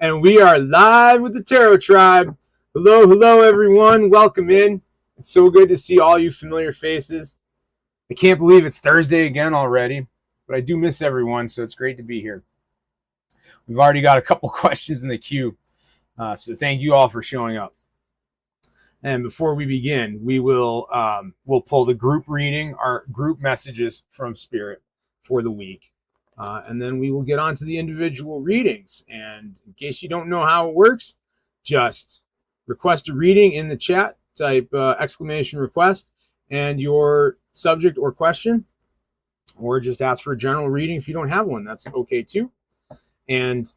And we are live with the Tarot Tribe. Hello, hello, everyone. Welcome in. It's so good to see all you familiar faces. I can't believe it's Thursday again already, but I do miss everyone, so it's great to be here. We've already got a couple questions in the queue, so thank you all for showing up. And before we begin, we'll pull the group reading, our group messages from Spirit for the week. And then we will get on to the individual readings. And in case you don't know how it works, just request a reading in the chat, type exclamation request and your subject or question, or just ask for a general reading if you don't have one. That's okay too. And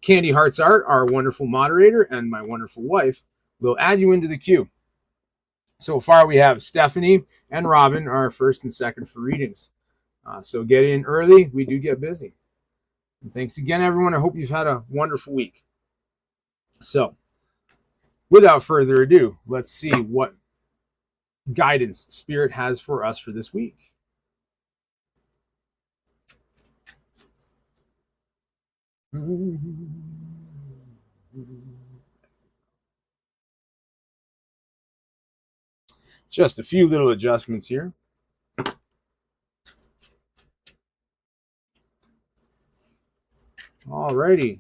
Candy Hearts Art, our wonderful moderator, and my wonderful wife will add you into the queue. So far, we have Stephanie and Robin, our first and second for readings. So get in early. We do get busy. And thanks again, everyone. I hope you've had a wonderful week. So without further ado, let's see what guidance Spirit has for us for this week. Just a few little adjustments here. Alrighty.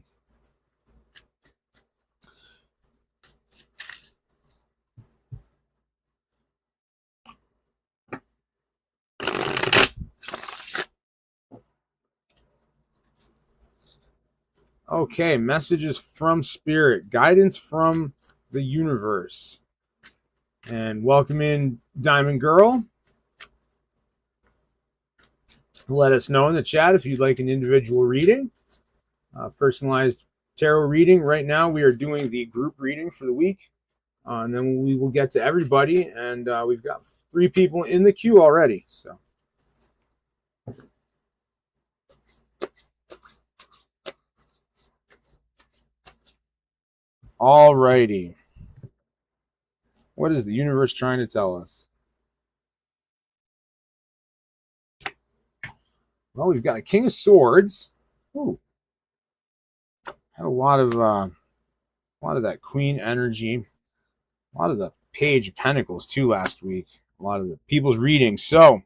Okay, messages from Spirit, guidance from the universe. And welcome in Diamond Girl. Let us know in the chat if you'd like an individual reading. Personalized tarot reading. Right now we are doing the group reading for the week. And then we will get to everybody. And we've got 3 people in the queue already. So. Alrighty. What is the universe trying to tell us? Well, we've got a King of Swords. Ooh. Had a lot of that Queen energy. A lot of the Page of Pentacles too last week. A lot of the people's readings. So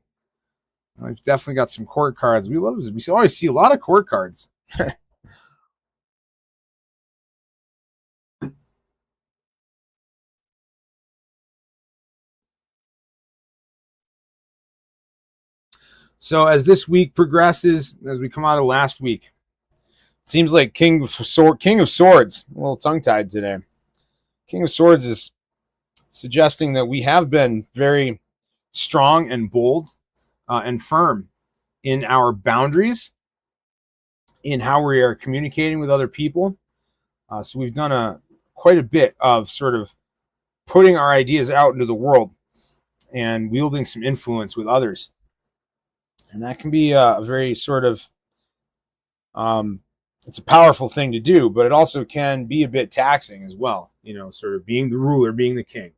we've definitely got some court cards. We always see a lot of court cards. So as this week progresses, as we come out of last week, it seems like King of Swords, a little tongue-tied today. King of Swords is suggesting that we have been very strong and bold and firm in our boundaries, in how we are communicating with other people. So we've done quite a bit of sort of putting our ideas out into the world and wielding some influence with others. And that can be a very sort of, it's a powerful thing to do, but it also can be a bit taxing as well. Sort of being the ruler, being the king,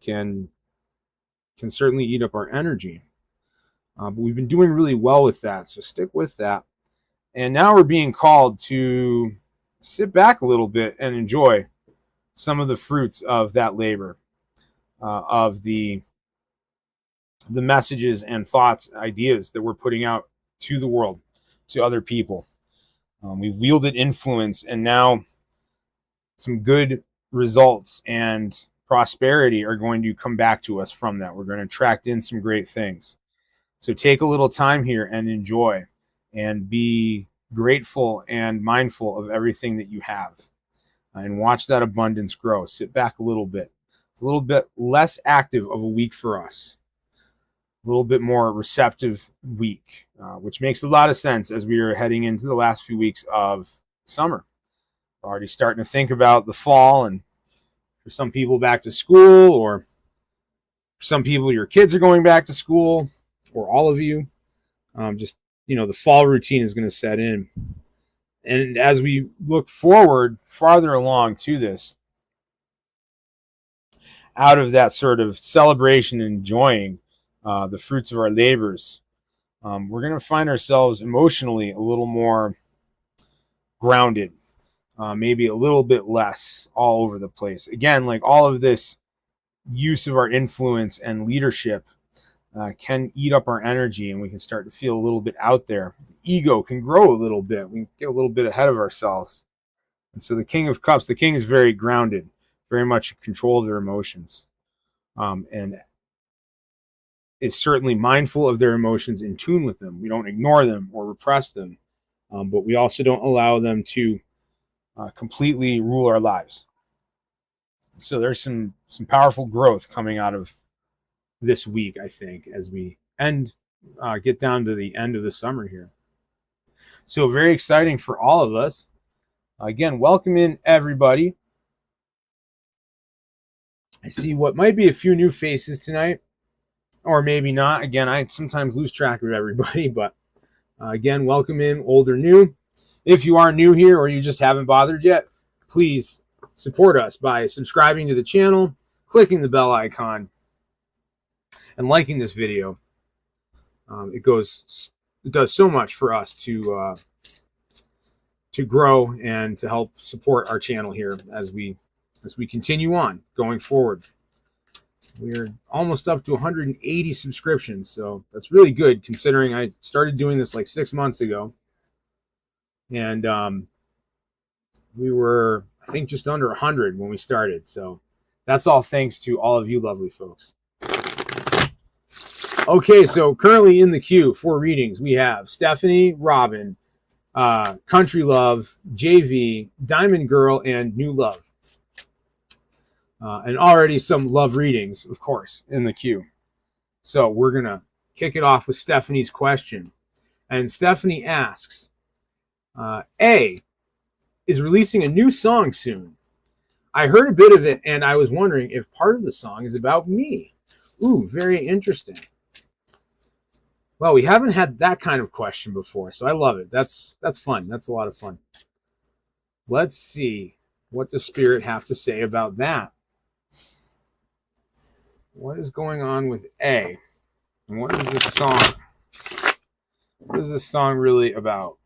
can certainly eat up our energy. But we've been doing really well with that, so stick with that. And now we're being called to sit back a little bit and enjoy some of the fruits of that labor, of the messages and thoughts, ideas that we're putting out to the world, to other people. We've wielded influence, and now some good results and prosperity are going to come back to us from that. We're going to attract in some great things. So take a little time here and enjoy and be grateful and mindful of everything that you have, and watch that abundance grow. Sit back a little bit. It's a little bit less active of a week for us, a little bit more receptive week, which makes a lot of sense as we are heading into the last few weeks of summer. We're already starting to think about the fall, and for some people back to school, or for some people your kids are going back to school, or all of you. The fall routine is going to set in. And as we look forward farther along to this, out of that sort of celebration and enjoying the fruits of our labors, we're going to find ourselves emotionally a little more grounded, maybe a little bit less all over the place. Again, like all of this use of our influence and leadership can eat up our energy, and we can start to feel a little bit out there. The ego can grow a little bit. We can get a little bit ahead of ourselves. And so the King of Cups, the king is very grounded, very much in control of their emotions, and is certainly mindful of their emotions, in tune with them. We don't ignore them or repress them, but we also don't allow them to completely rule our lives. So there's some powerful growth coming out of this week, I think, as we get down to the end of the summer here. So very exciting for all of us. Again, welcome in everybody. I see what might be a few new faces tonight, or maybe not. Again, I sometimes lose track of everybody, but again, welcome in, old or new. If you are new here or you just haven't bothered yet, please support us by subscribing to the channel, clicking the bell icon, and liking this video. It does so much for us to grow and to help support our channel here as we continue on going forward. We're almost up to 180 subscriptions, so that's really good considering I started doing this like 6 months ago, and we were, I think, just under 100 when we started. So that's all thanks to all of you lovely folks. Okay, so currently in the queue for readings, we have Stephanie, Robin, Country Love, JV, Diamond Girl, and New Love. And already some love readings, of course, in the queue. So we're going to kick it off with Stephanie's question. And Stephanie asks, A is releasing a new song soon. I heard a bit of it, and I was wondering if part of the song is about me. Ooh, very interesting. Well, we haven't had that kind of question before, so I love it. That's fun. That's a lot of fun. Let's see what the spirit have to say about that. What is going on with A? And what is this song? What is this song really about?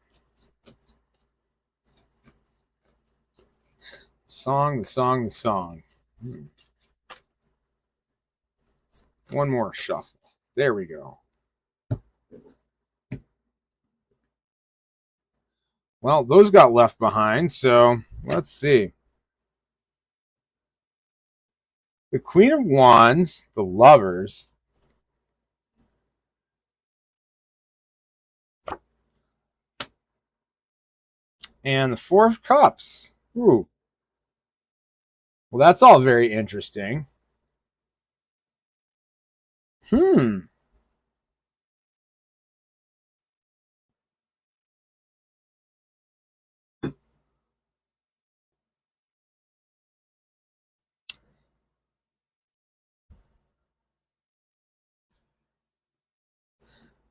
The song. One more shuffle. There we go. Well, those got left behind, so let's see. The Queen of Wands, the Lovers, and the Four of Cups. Ooh. Well, that's all very interesting. Hmm.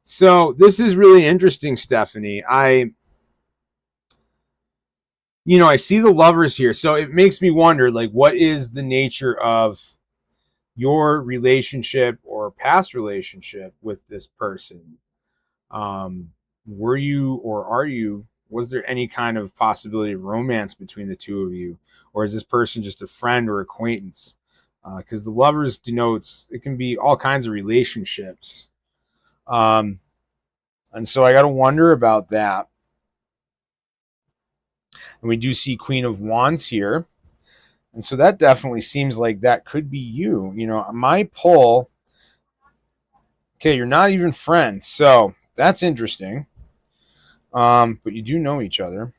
So this is really interesting, Stephanie. I see the lovers here. So it makes me wonder, like, what is the nature of your relationship or past relationship with this person? Were you or are you, was there any kind of possibility of romance between the two of you? Or is this person just a friend or acquaintance? Because the lovers denotes, it can be all kinds of relationships. Um, and so I got to wonder about that. And we do see Queen of Wands here. And so that definitely seems like that could be you. My pull, okay, you're not even friends. So that's interesting. But you do know each other.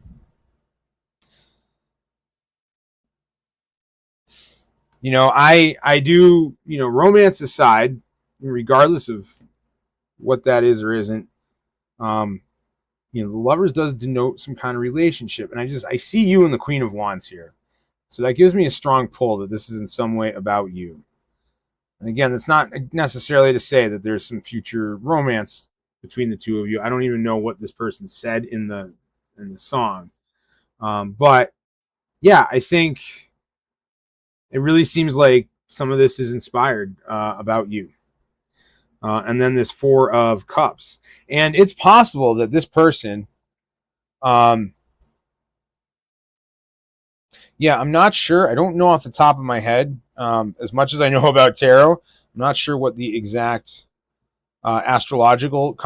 I do, romance aside, regardless of what that is or isn't, um, the lovers does denote some kind of relationship. And I see you and the Queen of Wands here. So that gives me a strong pull that this is in some way about you. And again, that's not necessarily to say that there's some future romance between the two of you. I don't even know what this person said in the song. But yeah, I think it really seems like some of this is inspired about you. And then this Four of Cups. And it's possible that this person, um, yeah, I'm not sure. I don't know off the top of my head. As much as I know about tarot, I'm not sure what the exact astrological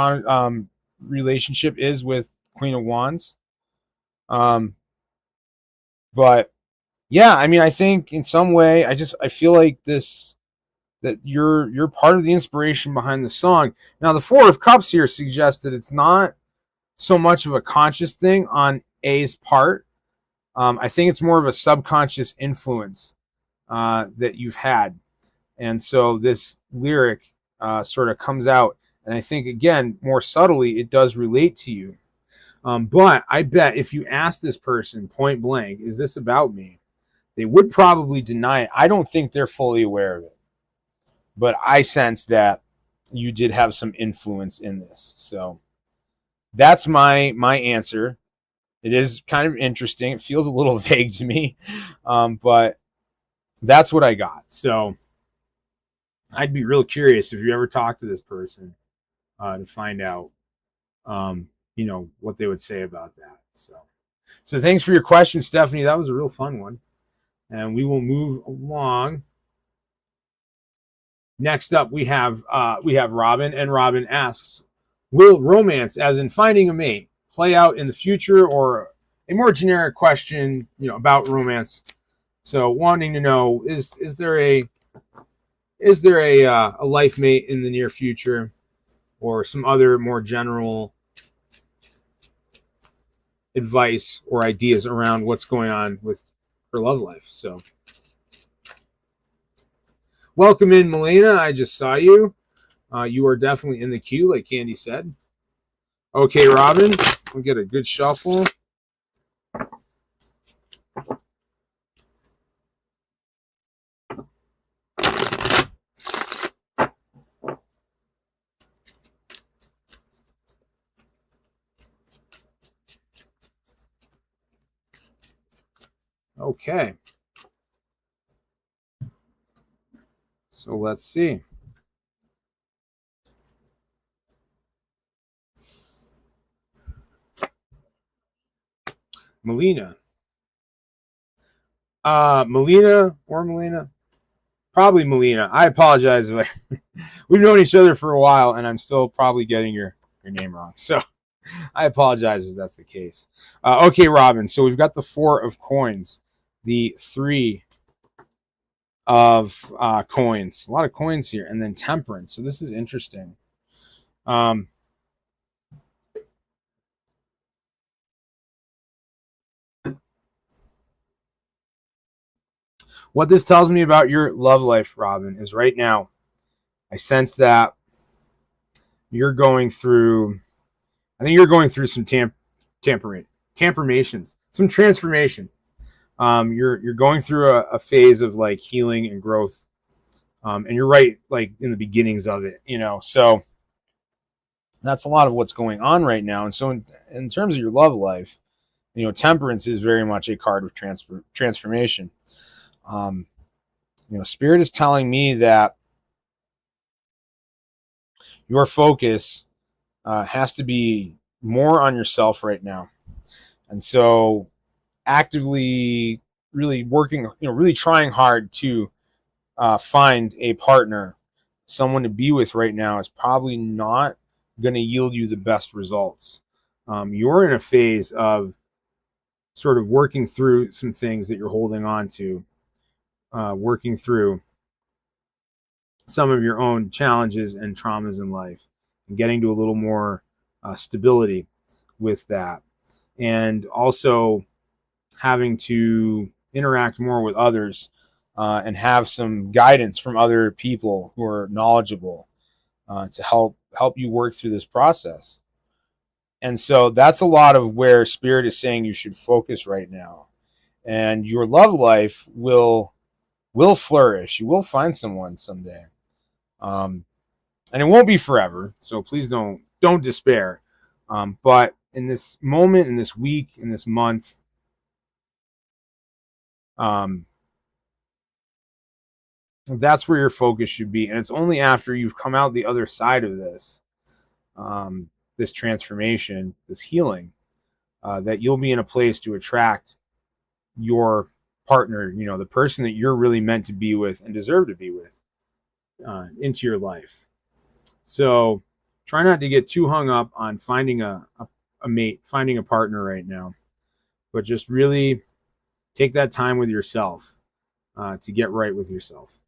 relationship is with Queen of Wands. Um, but yeah, I mean, I think in some way, I feel like this that you're part of the inspiration behind the song. Now, the Four of Cups here suggests that it's not so much of a conscious thing on A's part. I think it's more of a subconscious influence that you've had, and so this lyric sort of comes out, and I think again more subtly it does relate to you. But I bet if you ask this person point blank, "Is this about me?" they would probably deny it. I don't think they're fully aware of it, but I sense that you did have some influence in this. So that's my answer. It is kind of interesting. It feels a little vague to me, but that's what I got. So I'd be real curious if you ever talk to this person to find out, what they would say about that. So thanks for your question, Stephanie. That was a real fun one, and we will move along. Next up, we have Robin, and Robin asks, "Will romance, as in finding a mate, play out in the future, or a more generic question, about romance?" So, wanting to know, is there a life mate in the near future, or some other more general advice or ideas around what's going on with her love life? So, welcome in, Melina. I just saw you. You are definitely in the queue, like Candy said. Okay, Robin, we'll get a good shuffle. Okay. So let's see. Melina. Melina or Melina? Probably Melina. I apologize if we've known each other for a while and I'm still probably getting your name wrong. So I apologize if that's the case. Okay, Robin. So we've got the Four of Coins, the Three of Coins, a lot of coins here, and then Temperance. So this is interesting. Um, What this tells me about your love life, Robin, is right now, I sense that you're going through, I think you're going through some tamperations, some transformation. You're going through a phase of like healing and growth. And you're right, like in the beginnings of it, so that's a lot of what's going on right now. And so in terms of your love life, temperance is very much a card of transformation. Spirit is telling me that your focus has to be more on yourself right now. And so actively really working, really trying hard to find a partner, someone to be with right now is probably not going to yield you the best results. You're in a phase of sort of working through some things that you're holding on to, working through some of your own challenges and traumas in life, and getting to a little more stability with that. And also having to interact more with others and have some guidance from other people who are knowledgeable to help you work through this process. And so that's a lot of where Spirit is saying you should focus right now. And your love life will flourish. You will find someone someday. And it won't be forever. So please don't despair. But in this moment, in this week, in this month, that's where your focus should be. And it's only after you've come out the other side of this, this transformation, this healing, that you'll be in a place to attract your partner, the person that you're really meant to be with and deserve to be with, into your life. So try not to get too hung up on finding a mate, finding a partner right now, but just really take that time with yourself to get right with yourself.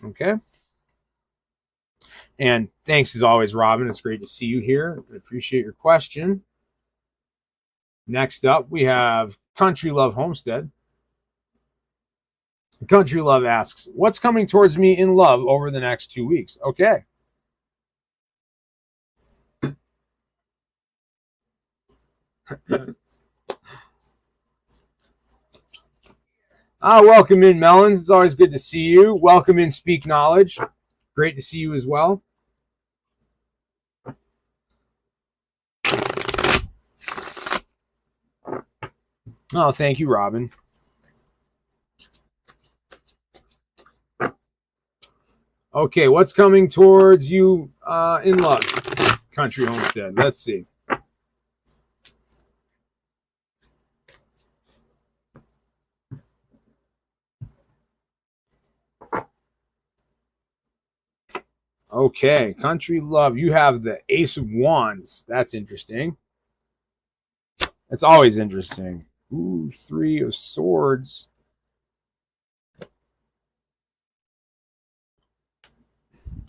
Okay? And thanks as always, Robin. It's great to see you here. I appreciate your question. Next up, we have Country Love Homestead. Country Love asks, what's coming towards me in love over the next 2 weeks? Okay. Welcome in, Melons. It's always good to see you. Welcome in, Speak Knowledge. Great to see you as well. Oh, thank you, Robin. Okay, what's coming towards you in love? Country Homestead. Let's see. Okay, Country Love. You have the Ace of Wands. That's interesting. That's always interesting. Ooh, 3 of Swords.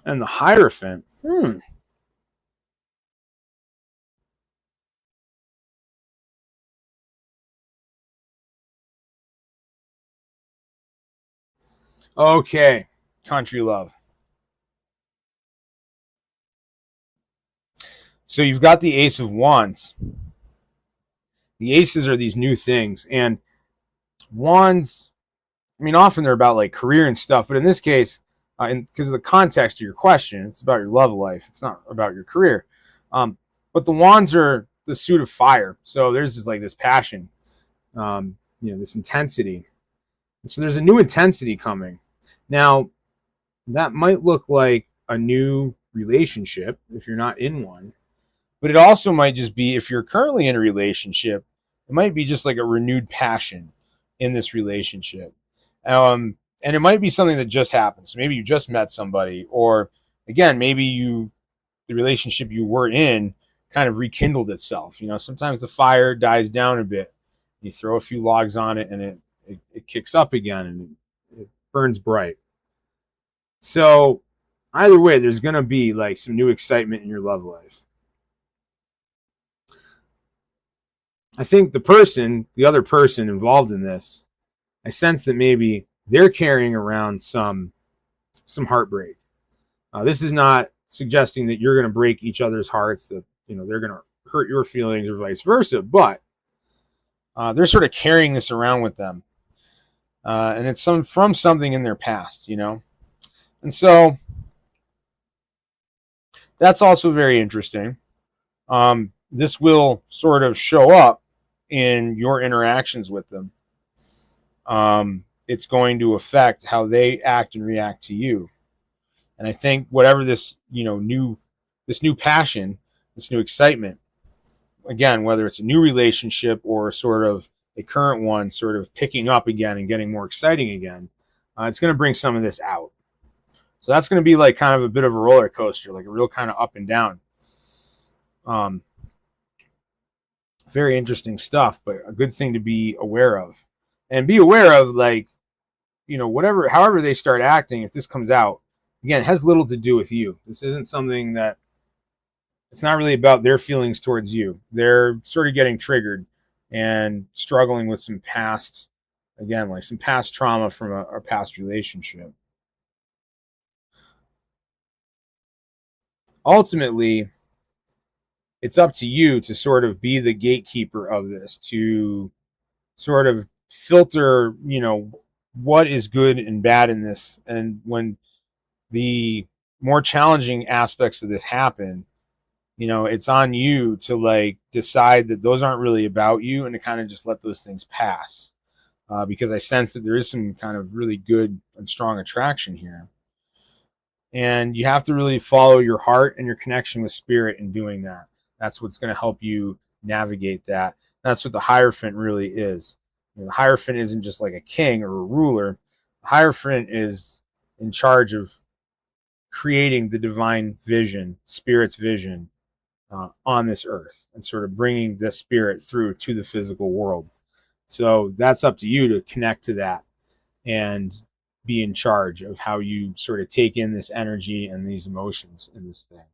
And the Hierophant. Okay, Country Love. So you've got the Ace of Wands. The aces are these new things. And wands, I mean, often they're about like career and stuff. But in this case, because of the context of your question, it's about your love life. It's not about your career. But the wands are the suit of fire. So there's this passion, this intensity. And so there's a new intensity coming. Now, that might look like a new relationship if you're not in one. But it also might just be, if you're currently in a relationship, it might be just like a renewed passion in this relationship. And it might be something that just happened. So maybe you just met somebody, or again, maybe the relationship you were in kind of rekindled itself. Sometimes the fire dies down a bit. You throw a few logs on it and it kicks up again and it burns bright. So either way, there's going to be like some new excitement in your love life. I think the other person involved in this, I sense that maybe they're carrying around some heartbreak. This is not suggesting that you're going to break each other's hearts, that they're going to hurt your feelings or vice versa, but they're sort of carrying this around with them, and it's from something in their past, and so that's also very interesting. This will sort of show up in your interactions with them. It's going to affect how they act and react to you. And I think whatever this new passion, this new excitement, again, whether it's a new relationship or sort of a current one sort of picking up again and getting more exciting again, it's going to bring some of this out. So that's going to be like kind of a bit of a roller coaster, like a real kind of up and down. Very interesting stuff, but a good thing to be aware of. And be aware of, like, however they start acting, if this comes out, again, it has little to do with you. This isn't something that, it's not really about their feelings towards you. They're sort of getting triggered and struggling with some past trauma from a past relationship. Ultimately, it's up to you to sort of be the gatekeeper of this, to sort of filter, what is good and bad in this. And when the more challenging aspects of this happen, it's on you to like decide that those aren't really about you and to kind of just let those things pass. Because I sense that there is some kind of really good and strong attraction here. And you have to really follow your heart and your connection with spirit in doing that. That's what's going to help you navigate that. That's what the Hierophant really is. The Hierophant isn't just like a king or a ruler. The Hierophant is in charge of creating the divine vision, spirit's vision on this earth, and sort of bringing the spirit through to the physical world. So that's up to you to connect to that and be in charge of how you sort of take in this energy and these emotions in this thing.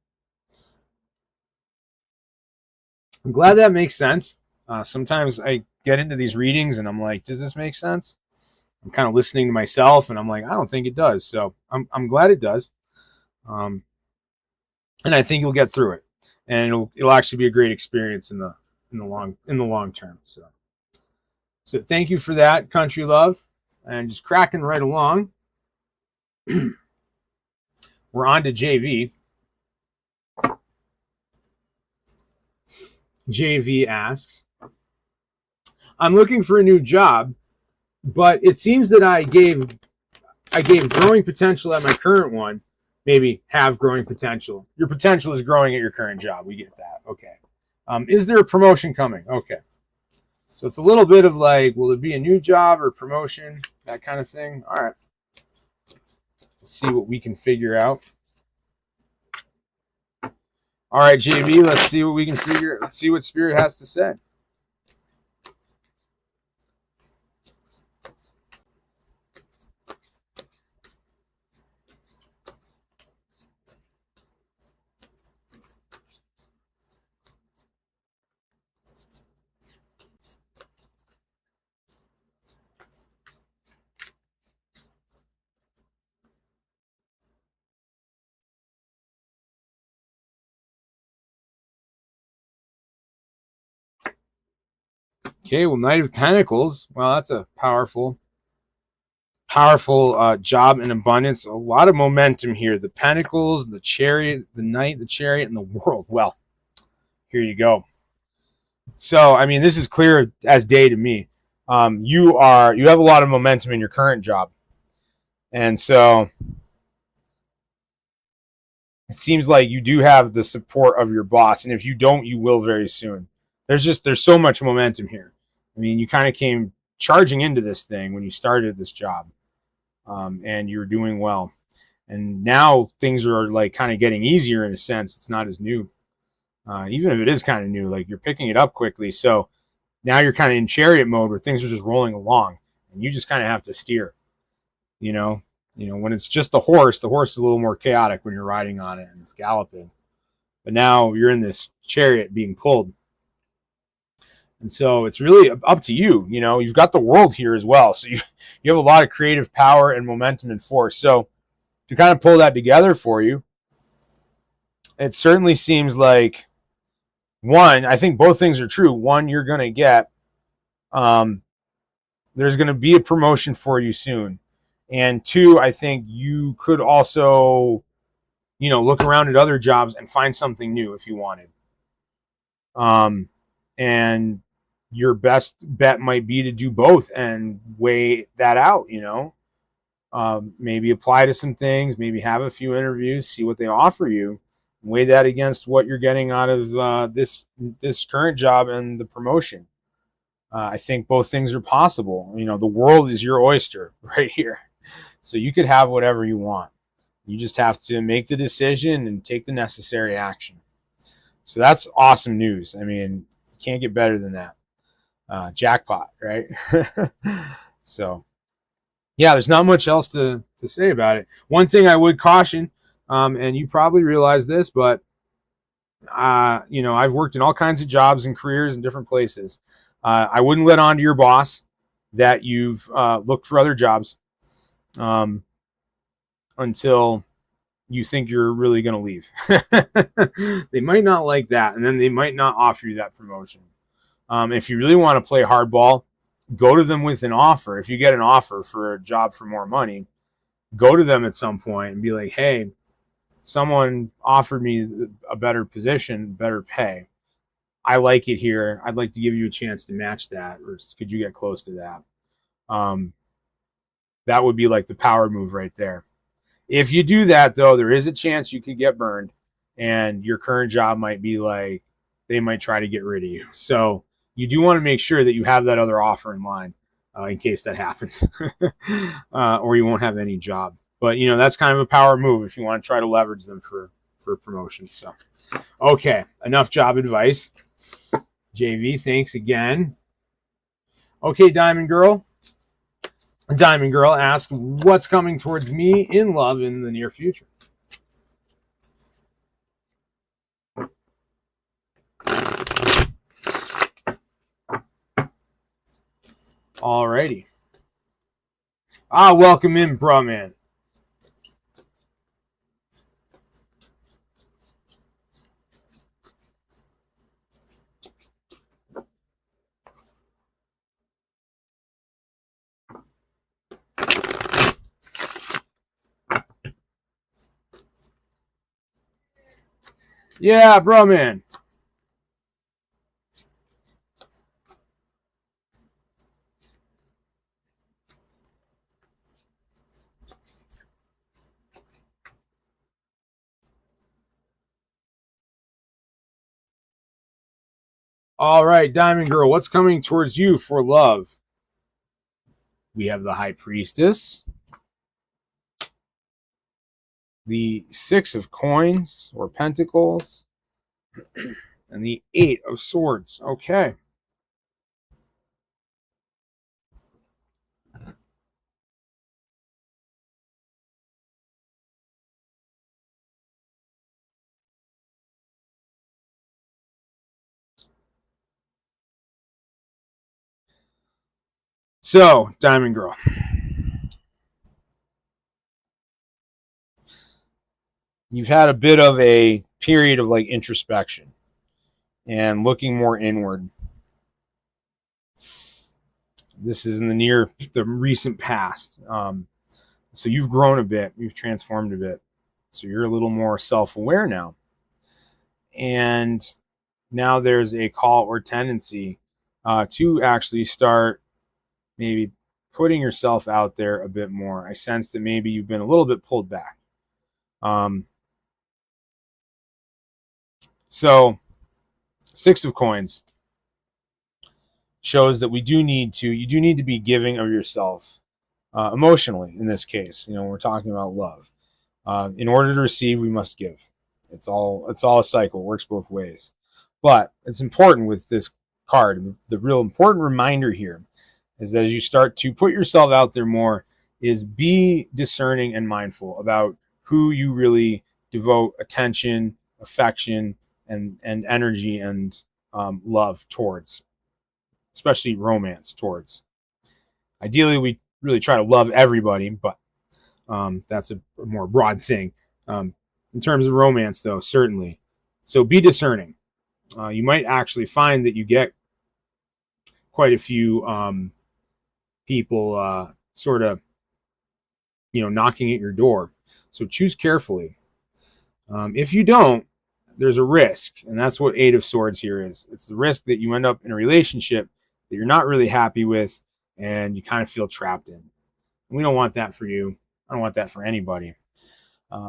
I'm glad that makes sense. Sometimes I get into these readings and I'm like, does this make sense? I'm kind of listening to myself and I'm like, I don't think it does. So I'm glad it does. And I think you'll get through it, and it'll actually be a great experience in the long term. So thank you for that, Country Love, and just cracking right along. We're on to JV. JV asks, I'm looking for a new job, but it seems that I gave growing potential at my current one. Maybe have growing potential. Your potential is growing at your current job. We get that. Okay. Is there a promotion coming? Okay. So it's a little bit of like, will it be a new job or promotion? That kind of thing. All right. Let's see what we can figure out. All right, JV, let's see what we can figure. Let's see what Spirit has to say. Okay, well, Knight of Pentacles. Well, that's a powerful job and abundance. A lot of momentum here. The Pentacles, the Chariot, the Knight, the Chariot, and the World. Well, here you go. So, I mean, this is clear as day to me. You have a lot of momentum in your current job, and so it seems like you do have the support of your boss. And if you don't, you will very soon. There's so much momentum here. I mean, you kind of came charging into this thing when you started this job, and you're doing well. And now things are like kind of getting easier in a sense. It's not as new, even if it is kind of new. Like you're picking it up quickly. So now you're kind of in chariot mode where things are just rolling along, and you just kind of have to steer. When it's just the horse is a little more chaotic when you're riding on it and it's galloping. But now you're in this chariot being pulled. And so it's really up to you. You know, you've got the world here as well. So you have a lot of creative power and momentum and force. So to kind of pull that together for you, it certainly seems like one, I think both things are true. One, you're going to get, there's going to be a promotion for you soon. And two, I think you could also, you know, look around at other jobs and find something new if you wanted. And your best bet might be to do both and weigh that out, you know. Maybe apply to some things, maybe have a few interviews, see what they offer you, weigh that against what you're getting out of this current job and the promotion. I think both things are possible. You know, the world is your oyster right here. So you could have whatever you want. You just have to make the decision and take the necessary action. So that's awesome news. I mean, you can't get better than that. Jackpot, right? So, yeah, there's not much else to say about it. One thing I would caution, and you probably realize this, but, you know, I've worked in all kinds of jobs and careers in different places. I wouldn't let on to your boss that you've looked for other jobs until you think you're really going to leave. They might not like that, and then they might not offer you that promotion. If you really want to play hardball, go to them with an offer. If you get an offer for a job for more money, go to them at some point and be like, hey, someone offered me a better position, better pay. I like it here. I'd like to give you a chance to match that, or could you get close to that? That would be like the power move right there. If you do that, though, there is a chance you could get burned, and your current job might be like, they might try to get rid of you. So you do want to make sure that you have that other offer in line in case that happens, or you won't have any job. But, you know, that's kind of a power move if you want to try to leverage them for promotions. So, okay, enough job advice. JV, thanks again. Okay, Diamond Girl. Diamond Girl asked, what's coming towards me in love in the near future? Alrighty. Welcome in, bro, man. Yeah, bro, man. All right, Diamond Girl, what's coming towards you for love? We have the High Priestess, the Six of Coins or Pentacles, and the Eight of Swords. Okay. So, Diamond Girl. You've had a bit of a period of like introspection and looking more inward. This is in the recent past. So you've grown a bit, you've transformed a bit. So you're a little more self-aware now. And now there's a call or tendency to actually start maybe putting yourself out there a bit more. I sense that maybe you've been a little bit pulled back. So Six of Coins shows that you do need to be giving of yourself emotionally in this case. You know, we're talking about love. In order to receive, we must give. It's all a cycle. It works both ways. But it's important with this card. The real important reminder here is that as you start to put yourself out there more, is be discerning and mindful about who you really devote attention, affection, and energy and love towards. especially romance towards. Ideally, we really try to love everybody, but that's a more broad thing. In terms of romance, though, certainly. So be discerning. You might actually find that you get quite a few people sort of, knocking at your door. So choose carefully. If you don't, there's a risk, and that's what Eight of Swords here is. It's the risk that you end up in a relationship that you're not really happy with, and you kind of feel trapped in. We don't want that for you. I don't want that for anybody.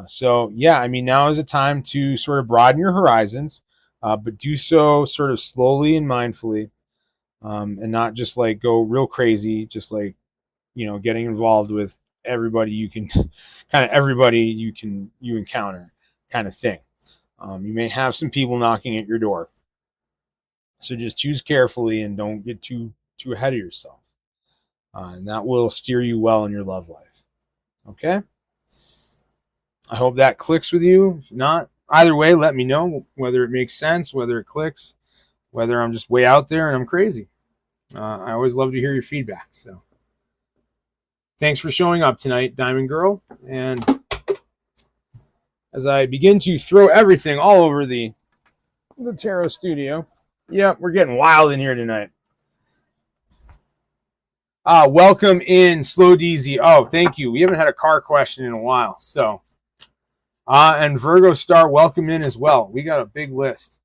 So now is a time to sort of broaden your horizons, but do so sort of slowly and mindfully, and not just like go real crazy, just like, getting involved with everybody you can, kind of everybody you encounter kind of thing. You may have some people knocking at your door. So just choose carefully and don't get too ahead of yourself. And that will steer you well in your love life. Okay? I hope that clicks with you. If not, either way, let me know whether it makes sense, whether it clicks, whether I'm just way out there and I'm crazy. I always love to hear your feedback. So thanks for showing up tonight, Diamond Girl. And as I begin to throw everything all over the tarot studio. Yep, we're getting wild in here tonight. Welcome in, Slow DZ. Oh, thank you. We haven't had a car question in a while. So, and Virgo Star, welcome in as well. We got a big list.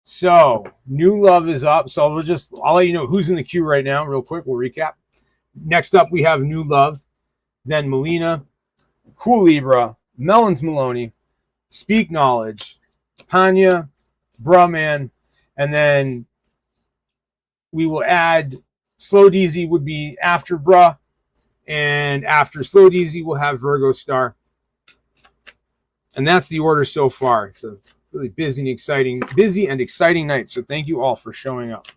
So, new love is up. So I'll let you know who's in the queue right now real quick. We'll recap. Next up, we have new love. Then Melina, Cool Libra, Melons Maloney, Speak Knowledge, Panya, Brahman, and then we will add Slow DZ would be after Bruh, and after Slow DZ we'll have Virgo Star. And that's the order so far. It's a really busy and exciting night. So thank you all for showing up.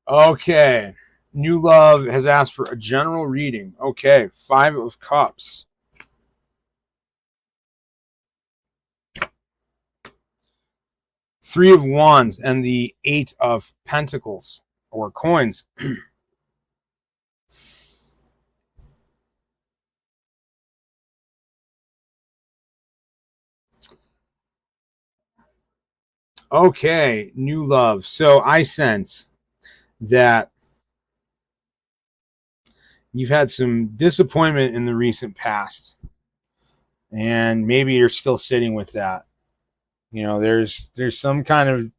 Okay. New Love has asked for a general reading. Okay. 5 of Cups. Three of Wands and the 8 of Pentacles or coins. Okay. New love. So I sense that you've had some disappointment in the recent past, and maybe you're still sitting with that. There's some kind of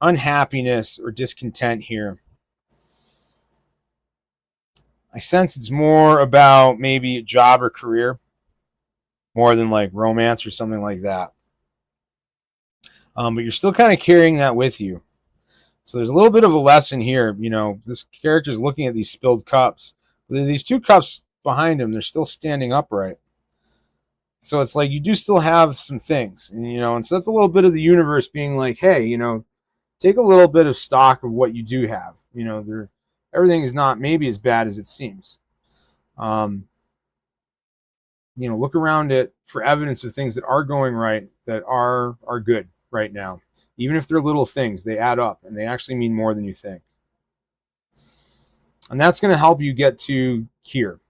unhappiness or discontent here. I sense it's more about maybe a job or career more than like romance or something like that. But you're still kind of carrying that with you. So there's a little bit of a lesson here. This character is looking at these spilled cups. These 2 cups behind him, they're still standing upright. So it's like you do still have some things. And so that's a little bit of the universe being like, hey, take a little bit of stock of what you do have. Everything is not maybe as bad as it seems. Look around it for evidence of things that are going right, that are good right now. Even if they're little things, they add up and they actually mean more than you think. And that's going to help you get to here,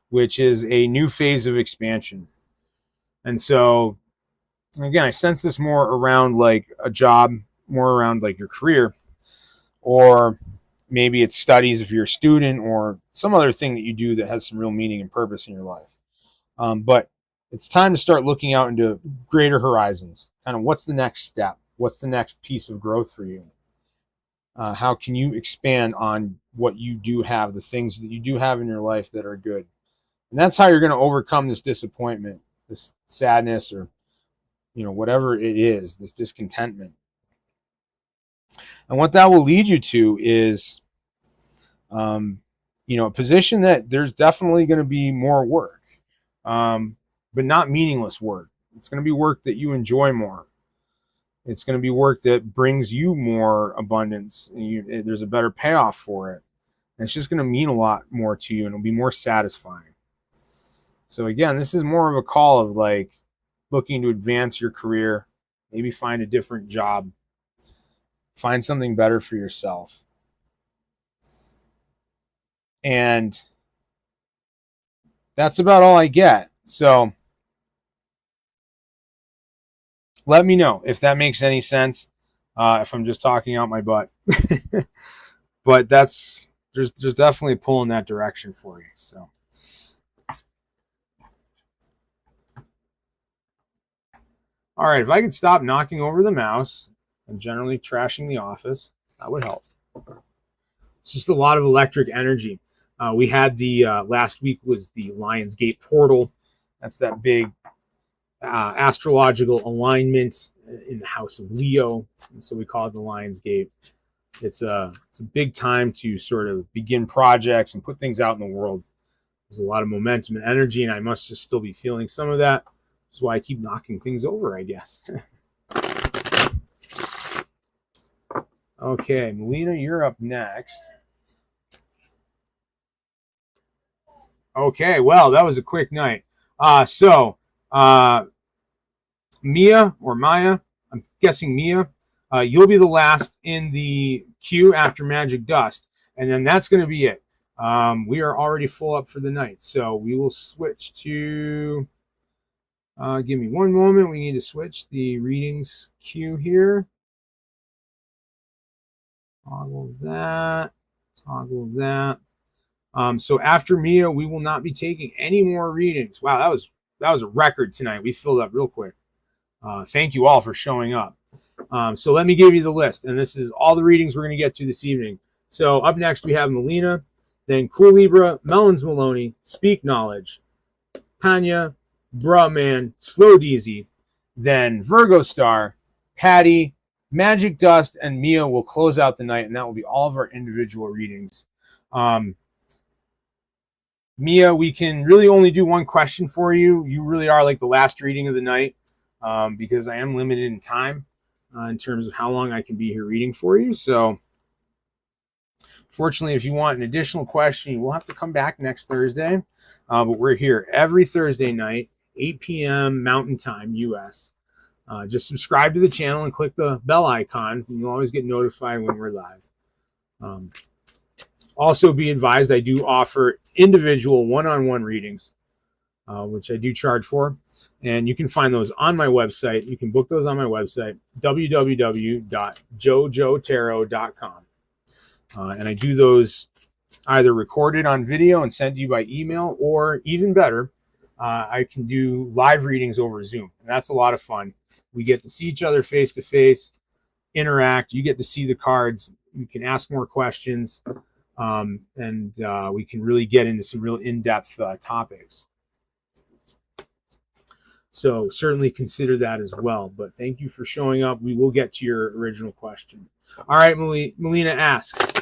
which is a new phase of expansion. And so, again, I sense this more around like a job, more around like your career, or maybe it's studies if you're a student or some other thing that you do that has some real meaning and purpose in your life. But it's time to start looking out into greater horizons. Kind of what's the next step? What's the next piece of growth for you? How can you expand on what you do have, the things that you do have in your life that are good? And that's how you're going to overcome this disappointment, this sadness, or whatever it is, this discontentment. And what that will lead you to is, a position that there's definitely going to be more work, but not meaningless work. It's going to be work that you enjoy more. It's going to be work that brings you more abundance. And there's a better payoff for it. And it's just going to mean a lot more to you, and it'll be more satisfying. So again, this is more of a call of like looking to advance your career, maybe find a different job, find something better for yourself. And that's about all I get. So let me know if that makes any sense, if I'm just talking out my butt. But there's definitely a pull in that direction for you. So all right, if I could stop knocking over the mouse and generally trashing the office, that would help. It's just a lot of electric energy. We had the last week was the Lionsgate portal. That's that big astrological alignment in the house of Leo. And so we call it the Lionsgate. It's a big time to sort of begin projects and put things out in the world. There's a lot of momentum and energy, and I must just still be feeling some of that. That's why I keep knocking things over, I guess. Okay, Melina, you're up next. Okay, well, that was a quick night. Mia or Maya, I'm guessing Mia, you'll be the last in the queue after Magic Dust, and then that's going to be it. We are already full up for the night, so we will switch to... give me one moment. We need to switch the readings queue here. Toggle that. Toggle that. So after Mia, we will not be taking any more readings. Wow, that was a record tonight. We filled up real quick. Thank you all for showing up. So let me give you the list, and this is all the readings we're going to get to this evening. So up next we have Melina, then Cool Libra, Melons Maloney, Speak Knowledge, Panya, Brahman, Slow Deezy, then Virgo Star, Patty, Magic Dust, and Mia will close out the night, and that will be all of our individual readings. Mia, we can really only do one question for you. You really are like the last reading of the night, because I am limited in time in terms of how long I can be here reading for you. So fortunately, if you want an additional question, you will have to come back next Thursday. But we're here every Thursday night, 8 p.m. Mountain Time, U.S. Just subscribe to the channel and click the bell icon, and you'll always get notified when we're live. Also, be advised, I do offer individual one-on-one readings, which I do charge for. And you can find those on my website. You can book those on my website, www.jojotarot.com. And I do those either recorded on video and send to you by email, or even better, I can do live readings over Zoom. And that's a lot of fun. We get to see each other face to face, interact. You get to see the cards. You can ask more questions. And we can really get into some real in-depth topics. So certainly consider that as well. But thank you for showing up. We will get to your original question. All right, Melina asks,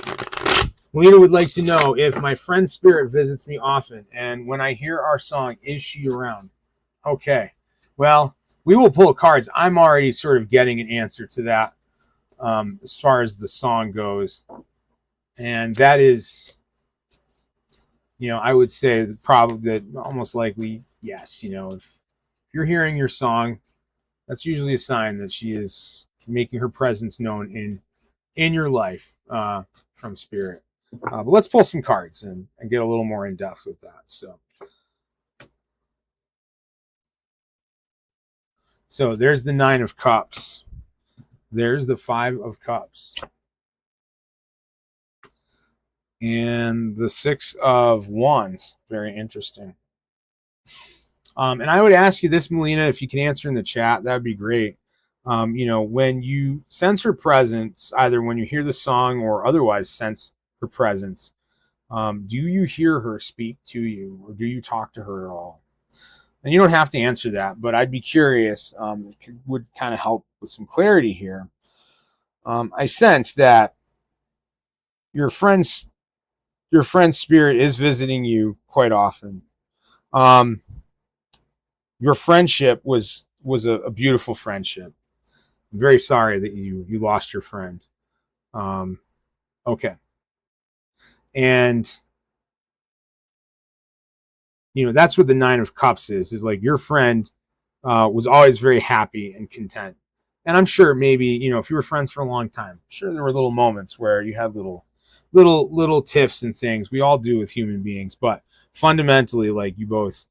Melina would like to know if my friend Spirit visits me often, and when I hear our song, is she around? Okay, well, we will pull cards. I'm already sort of getting an answer to that as far as the song goes. And that is, I would say probably that almost likely, yes. If you're hearing your song, that's usually a sign that she is making her presence known in your life from Spirit. But let's pull some cards and get a little more in depth with that. So there's the 9 of Cups. There's the 5 of Cups. And the 6 of Wands. Very interesting. And I would ask you this, Melina, if you can answer in the chat, that would be great. When you sense her presence, either when you hear the song or otherwise sense her presence, do you hear her speak to you, or do you talk to her at all? And you don't have to answer that, but I'd be curious. It would kind of help with some clarity here. I sense that your friend's your friend's spirit is visiting you quite often. Um, your friendship was a beautiful friendship. I'm very sorry that you lost your friend. Um, okay, and that's what the Nine of Cups is like your friend was always very happy and content. And I'm sure maybe if you were friends for a long time, sure there were little moments where you had little tiffs and things. We all do with human beings, but fundamentally, like you both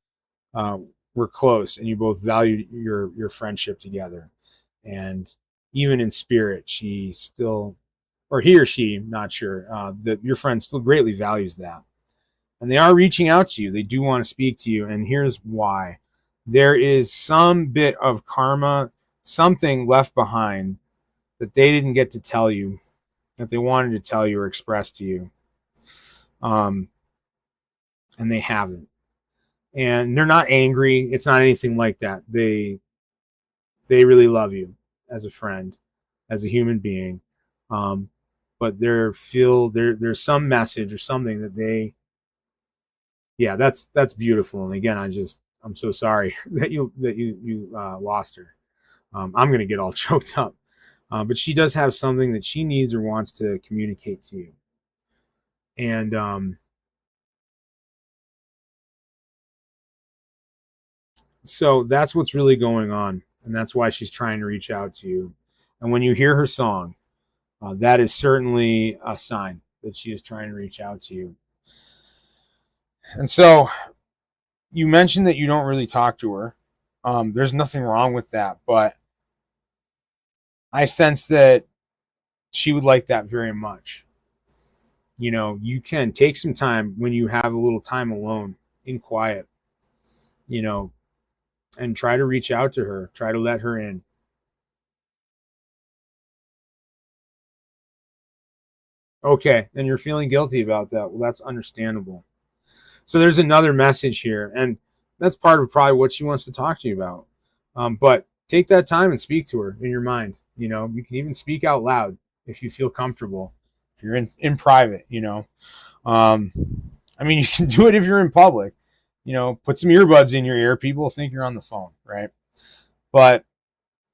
uh, were close and you both valued your friendship together. And even in spirit, she still, or he or she, not sure, that your friend still greatly values that. And they are reaching out to you. They do want to speak to you. And here's why. There is some bit of karma, something left behind that they didn't get to tell you, that they wanted to tell you or express to you. And they haven't. And they're not angry. It's not anything like that. They really love you as a friend, as a human being. But there's some message or something that yeah, that's beautiful. And again, I'm so sorry that you lost her. I'm gonna get all choked up. But she does have something that she needs or wants to communicate to you. And so that's what's really going on. And that's why she's trying to reach out to you. And when you hear her song, that is certainly a sign that she is trying to reach out to you. And so you mentioned that you don't really talk to her. There's nothing wrong with that, but I sense that she would like that very much. You can take some time when you have a little time alone in quiet, you know, and try to reach out to her, try to let her in. Okay, and you're feeling guilty about that. Well, that's understandable. So there's another message here, and that's part of probably what she wants to talk to you about. But take that time and speak to her in your mind. You can even speak out loud if you feel comfortable. If you're in private, Um, I mean, you can do it if you're in public. Put some earbuds in your ear. People think you're on the phone, right? But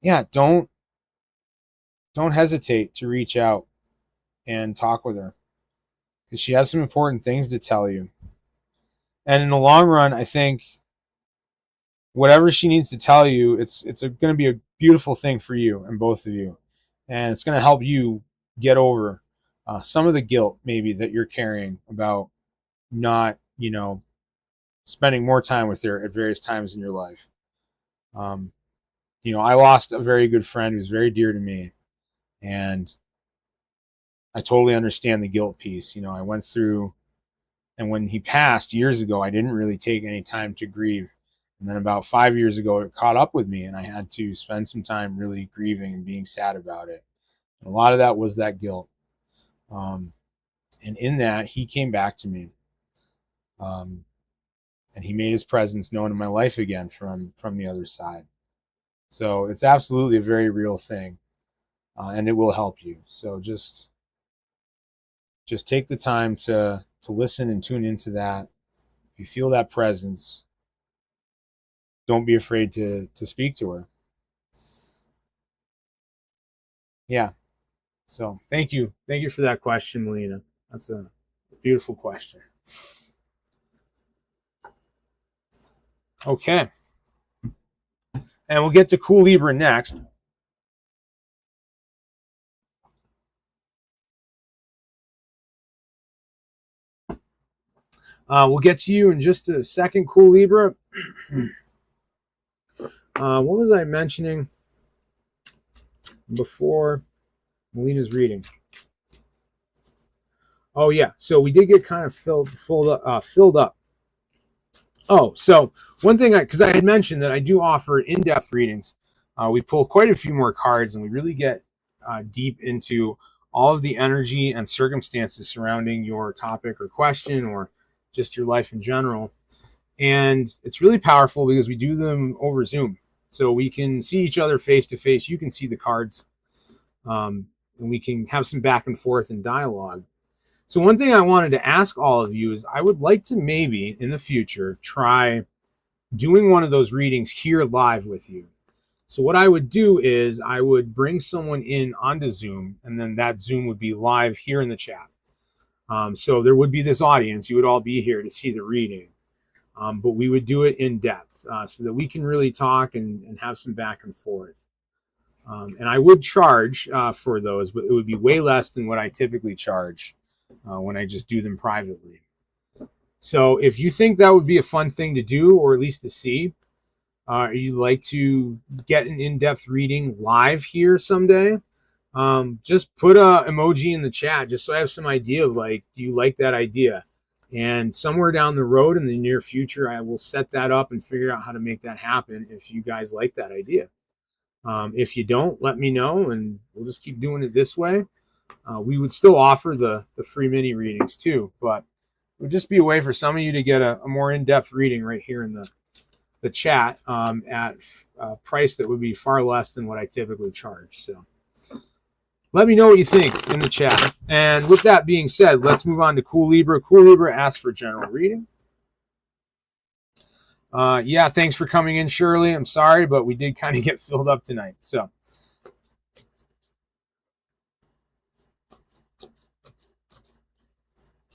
yeah, don't hesitate to reach out and talk with her because she has some important things to tell you. And in the long run, I think whatever she needs to tell you, it's going to be a beautiful thing for you and both of you, and it's going to help you get over some of the guilt maybe that you're carrying about not, spending more time with her at various times in your life. Um, I lost a very good friend who's very dear to me, and I totally understand the guilt piece. I went through, and when he passed years ago, I didn't really take any time to grieve. And then about 5 years ago, it caught up with me, and I had to spend some time really grieving and being sad about it. And a lot of that was that guilt. Um, and in that, he came back to me, um, and he made his presence known in my life again from the other side. So it's absolutely a very real thing, and it will help you. So just take the time to listen and tune into that. If you feel that presence, don't be afraid to speak to her. Yeah. So thank you for that question, Melina. That's a beautiful question. Okay, and we'll get to Cool Libra next. We'll get to you in just a second, Cool Libra. What was I mentioning before Melina's reading? Oh yeah, so we did get kind of filled up. Oh, so one thing, because I had mentioned that I do offer in-depth readings. We pull quite a few more cards, and we really get deep into all of the energy and circumstances surrounding your topic or question, or just your life in general. And it's really powerful because we do them over Zoom. So we can see each other face to face. You can see the cards, and we can have some back and forth and dialogue. So one thing I wanted to ask all of you is I would like to maybe in the future try doing one of those readings here live with you. So what I would do is I would bring someone in onto Zoom, and then that Zoom would be live here in the chat. So there would be this audience. You would all be here to see the reading. But we would do it in depth so that we can really talk and have some back and forth. And I would charge for those, but it would be way less than what I typically charge when I just do them privately. So if you think that would be a fun thing to do, or at least to see, you'd like to get an in-depth reading live here someday, just put a emoji in the chat just so I have some idea of like, do you like that idea? And somewhere down the road in the near future, I will set that up and figure out how to make that happen if you guys like that idea. If you don't, let me know, and we'll just keep doing it this way. We would still offer the free mini readings too, but it would just be a way for some of you to get a more in-depth reading right here in the chat at a price that would be far less than what I typically charge. So let me know what you think in the chat. And with that being said, let's move on to Cool Libra. Cool Libra asks for general reading. Yeah, thanks for coming in, Shirley. I'm sorry, but we did kind of get filled up tonight. So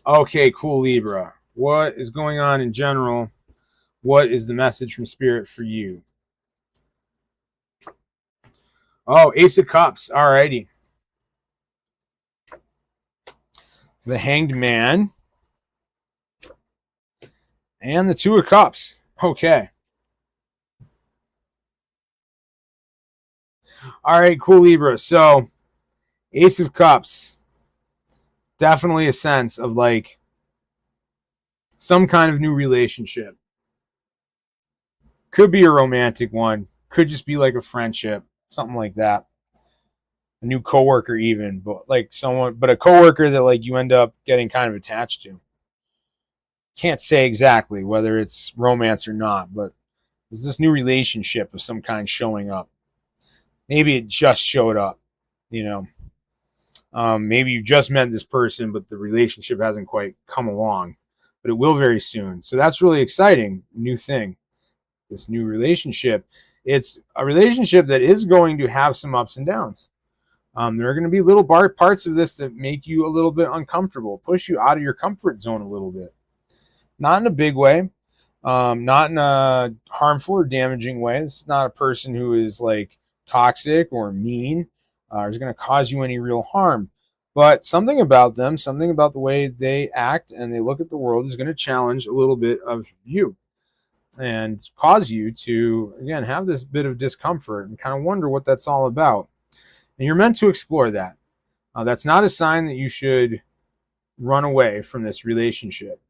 okay, Cool Libra. What is going on in general? What is the message from Spirit for you? Oh, Ace of Cups. Alrighty. The Hanged Man. And the Two of Cups. Okay. All right, Cool Libra. So, Ace of Cups. Definitely a sense of like some kind of new relationship. Could be a romantic one. Could just be like a friendship. Something like that. A new coworker even. But like someone, but a coworker that like you end up getting kind of attached to. Can't say exactly whether it's romance or not, but there's this new relationship of some kind showing up. Maybe it just showed up, you know. Maybe you just met this person, but the relationship hasn't quite come along, but it will very soon. So that's really exciting. New thing, this new relationship. It's a relationship that is going to have some ups and downs. There are going to be little parts of this that make you a little bit uncomfortable, push you out of your comfort zone a little bit. Not in a big way, not in a harmful or damaging way. It's not a person who is like toxic or mean or is going to cause you any real harm. But something about them, something about the way they act and they look at the world is going to challenge a little bit of you and cause you to, again, have this bit of discomfort and kind of wonder what that's all about. And you're meant to explore that. That's not a sign that you should run away from this relationship.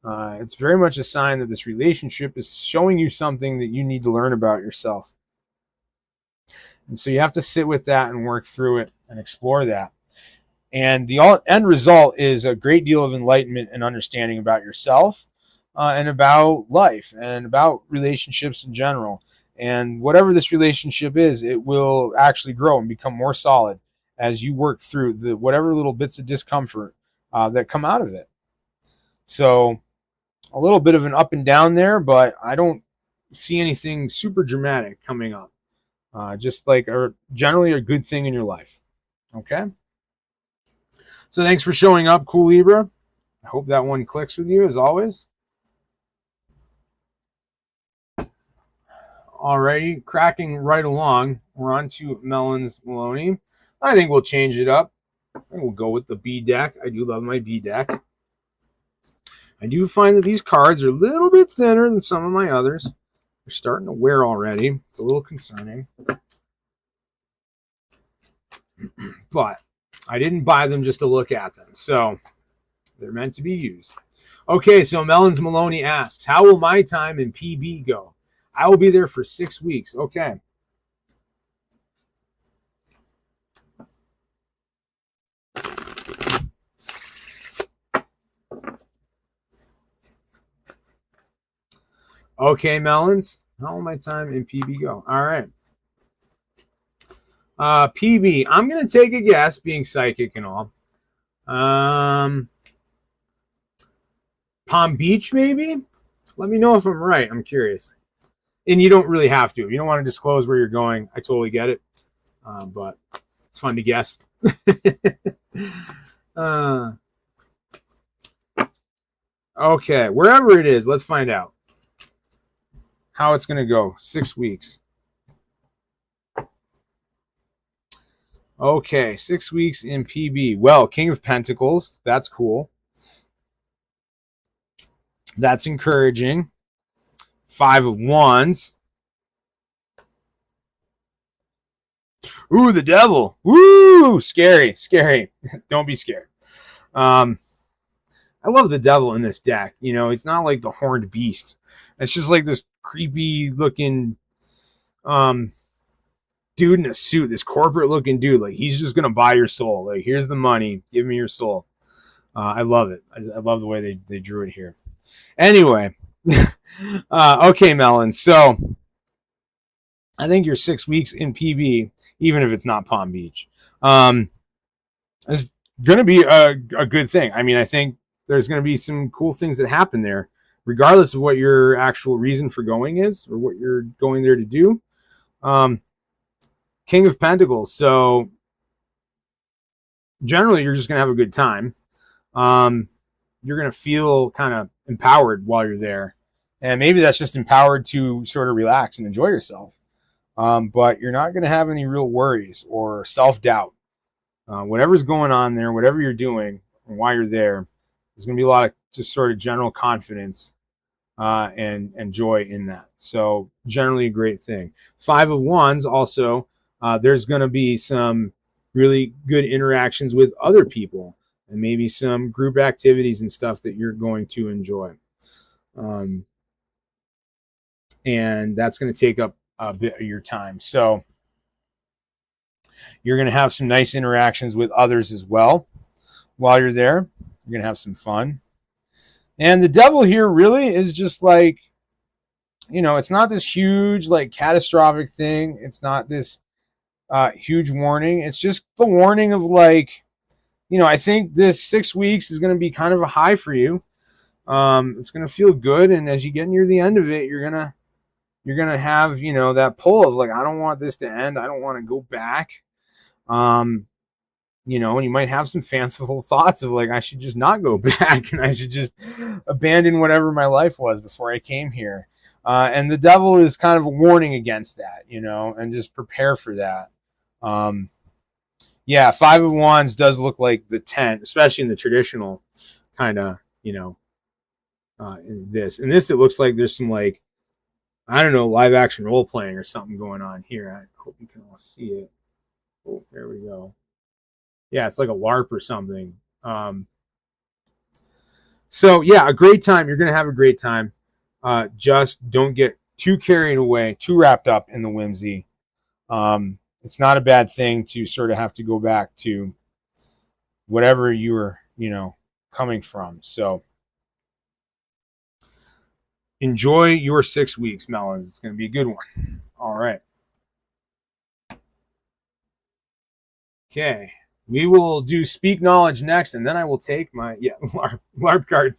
It's very much a sign that this relationship is showing you something that you need to learn about yourself. And so you have to sit with that and work through it and explore that. And the end result is a great deal of enlightenment and understanding about yourself and about life and about relationships in general. And whatever this relationship is, it will actually grow and become more solid as you work through the whatever little bits of discomfort that come out of it. So a little bit of an up and down there, but I don't see anything super dramatic coming up. Just like generally a good thing in your life. Okay? So thanks for showing up, Cool Libra. I hope that one clicks with you as always. Alrighty, cracking right along. We're on to Melons Maloney. I think we'll change it up. I think we'll go with the B deck. I do love my B deck. I do find that these cards are a little bit thinner than some of my others. They're starting to wear already. It's a little concerning. But I didn't buy them just to look at them. So they're meant to be used. Okay, so Melons Maloney asks, how will my time in PB go? I will be there for 6 weeks. Okay. Okay, Melons. How will my time in PB go? All right. PB, I'm going to take a guess, being psychic and all. Palm Beach, maybe? Let me know if I'm right. I'm curious. And you don't really have to. If you don't want to disclose where you're going, I totally get it. But it's fun to guess. Okay, wherever it is, let's find out how it's going to go. 6 weeks. Okay, 6 weeks in PB. Well, King of Pentacles. That's cool. That's encouraging. 5 of Wands. Ooh, the Devil. Woo! Scary, scary. Don't be scared. I love the Devil in this deck. You know, it's not like the Horned Beast. It's just like this creepy looking dude in a suit, this corporate looking dude. Like, he's just going to buy your soul. Like, here's the money. Give me your soul. I love it. I love the way they drew it here. Anyway. Okay, Melon. So I think your 6 weeks in PB, even if it's not Palm Beach, is going to be a good thing. I mean, I think there's going to be some cool things that happen there, regardless of what your actual reason for going is or what you're going there to do. King of Pentacles. So generally, you're just going to have a good time. You're going to feel kind of empowered while you're there. And maybe that's just empowered to sort of relax and enjoy yourself. But you're not going to have any real worries or self-doubt. Whatever's going on there, whatever you're doing, and while you're there, there's going to be a lot of just sort of general confidence and joy in that. So generally a great thing. 5 of Wands also, there's going to be some really good interactions with other people and maybe some group activities and stuff that you're going to enjoy. And that's going to take up a bit of your time. So you're going to have some nice interactions with others as well while you're there. You're going to have some fun. And the Devil here really is just like, you know, it's not this huge, like, catastrophic thing. It's not this huge warning. It's just the warning of, like, you know, I think this 6 weeks is going to be kind of a high for you. It's going to feel good. And as you get near the end of it, you're going to have, you know, that pull of like, I don't want this to end. I don't want to go back. You know, and you might have some fanciful thoughts of like, I should just not go back and I should just abandon whatever my life was before I came here. And the Devil is kind of a warning against that, you know, and just prepare for that. Yeah, 5 of Wands does look like the 10, especially in the traditional kind of, you know, in this. In this, it looks like there's some, like, I don't know, live action role playing or something going on here. I hope you can all see it. Oh, there we go. Yeah, it's like a LARP or something. So, yeah, a great time. You're going to have a great time. Just don't get too carried away, too wrapped up in the whimsy. It's not a bad thing to sort of have to go back to whatever you were, you know, coming from. So enjoy your 6 weeks, Melons. It's going to be a good one. All right. Okay. We will do Speak Knowledge next, and then I will take my, LARP card.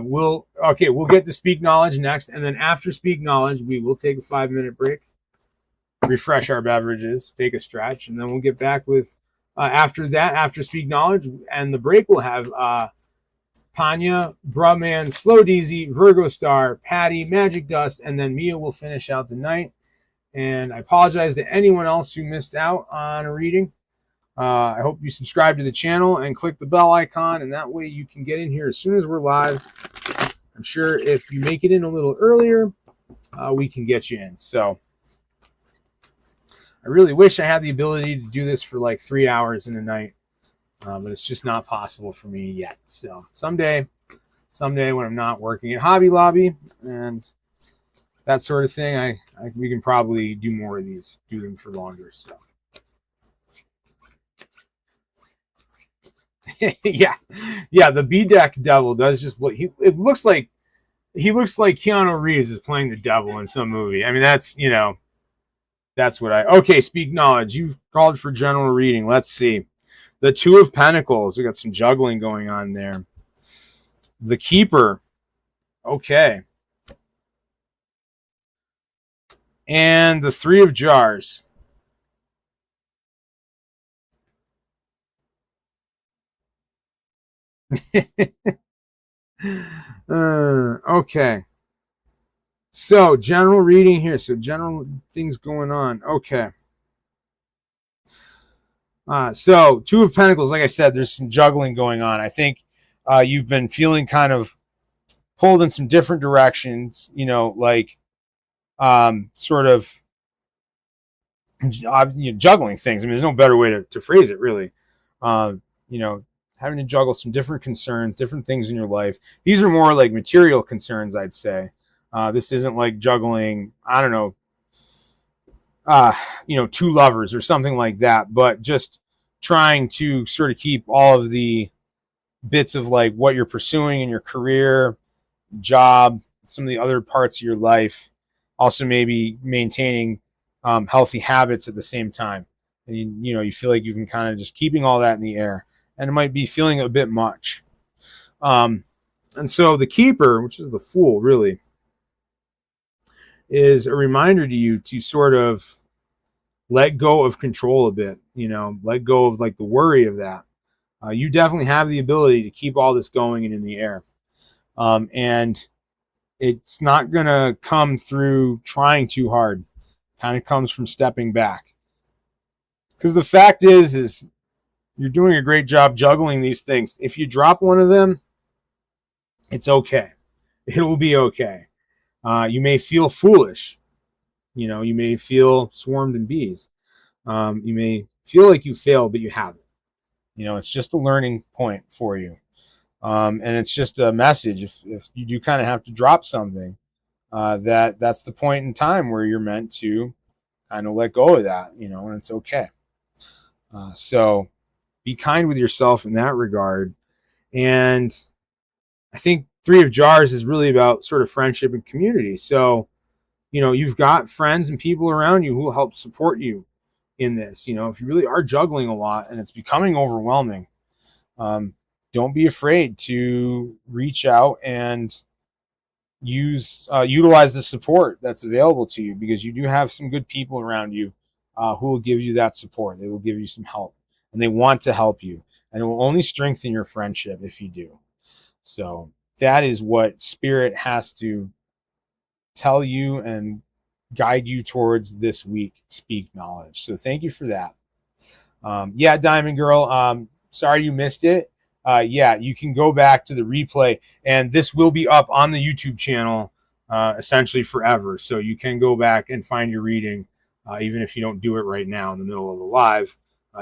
We'll get to Speak Knowledge next, and then after Speak Knowledge, we will take a 5-minute break, refresh our beverages, take a stretch, and then we'll get back with after that, after Speak Knowledge and the break, we'll have Panya, Brahman, Slow Deezy, Virgo Star, Patty, Magic Dust, and then Mia will finish out the night. And I apologize to anyone else who missed out on a reading. I hope you subscribe to the channel and click the bell icon, and that way you can get in here as soon as we're live. I'm sure if you make it in a little earlier, we can get you in. So I really wish I had the ability to do this for like 3 hours in a night, but it's just not possible for me yet. So someday when I'm not working at Hobby Lobby and that sort of thing, we can probably do more of these, do them for longer. So yeah, Yeah, the B deck devil does just look. It looks like he looks like Keanu Reeves is playing the devil in some movie. I mean, that's what I. Okay, speak knowledge. You've called for general reading. Let's see. The Two of Pentacles. We got some juggling going on there. The Keeper. Okay. And the Three of Jars. Okay. So, general reading here. So, general things going on. Okay. So, Two of Pentacles, like I said, there's some juggling going on. I think you've been feeling kind of pulled in some different directions, like sort of juggling things. I mean, there's no better way to phrase it, really. You know, having to juggle some different concerns, different things in your life. These are more like material concerns, I'd say. This isn't like juggling, I don't know, two lovers or something like that, but just trying to sort of keep all of the bits of like what you're pursuing in your career, job, some of the other parts of your life, also maybe maintaining healthy habits at the same time. And you feel like you can kind of just keeping all that in the air, and it might be feeling a bit much. And so the Keeper, which is the Fool, really is a reminder to you to sort of let go of control a bit, let go of like the worry of that. You definitely have the ability to keep all this going and in the air. And it's not going to come through trying too hard. It kind of comes from stepping back. Because the fact is you're doing a great job juggling these things. If you drop one of them, it's okay. It will be okay. You may feel foolish. You may feel swarmed in bees. You may feel like you failed, but you haven't. It's just a learning point for you. And it's just a message. If you do kind of have to drop something, that's the point in time where you're meant to kind of let go of that, and it's okay. So be kind with yourself in that regard. And I think Three of Jars is really about sort of friendship and community. So, you've got friends and people around you who will help support you in this. If you really are juggling a lot and it's becoming overwhelming, don't be afraid to reach out and utilize the support that's available to you, because you do have some good people around you who will give you that support. They will give you some help, and they want to help you, and it will only strengthen your friendship if you do. So that is what Spirit has to tell you and guide you towards this week. Speak knowledge. So thank you for that. Diamond Girl, sorry you missed it. You can go back to the replay, and this will be up on the YouTube channel essentially forever. So you can go back and find your reading, even if you don't do it right now in the middle of the live.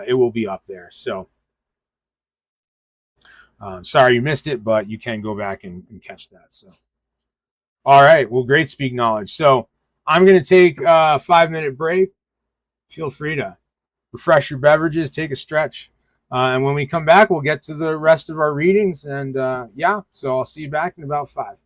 It will be up there. So sorry you missed it, but you can go back and catch that. So, all right. Well, great speak knowledge. So I'm going to take a 5-minute break. Feel free to refresh your beverages, take a stretch. And when we come back, we'll get to the rest of our readings. And so I'll see you back in about 5.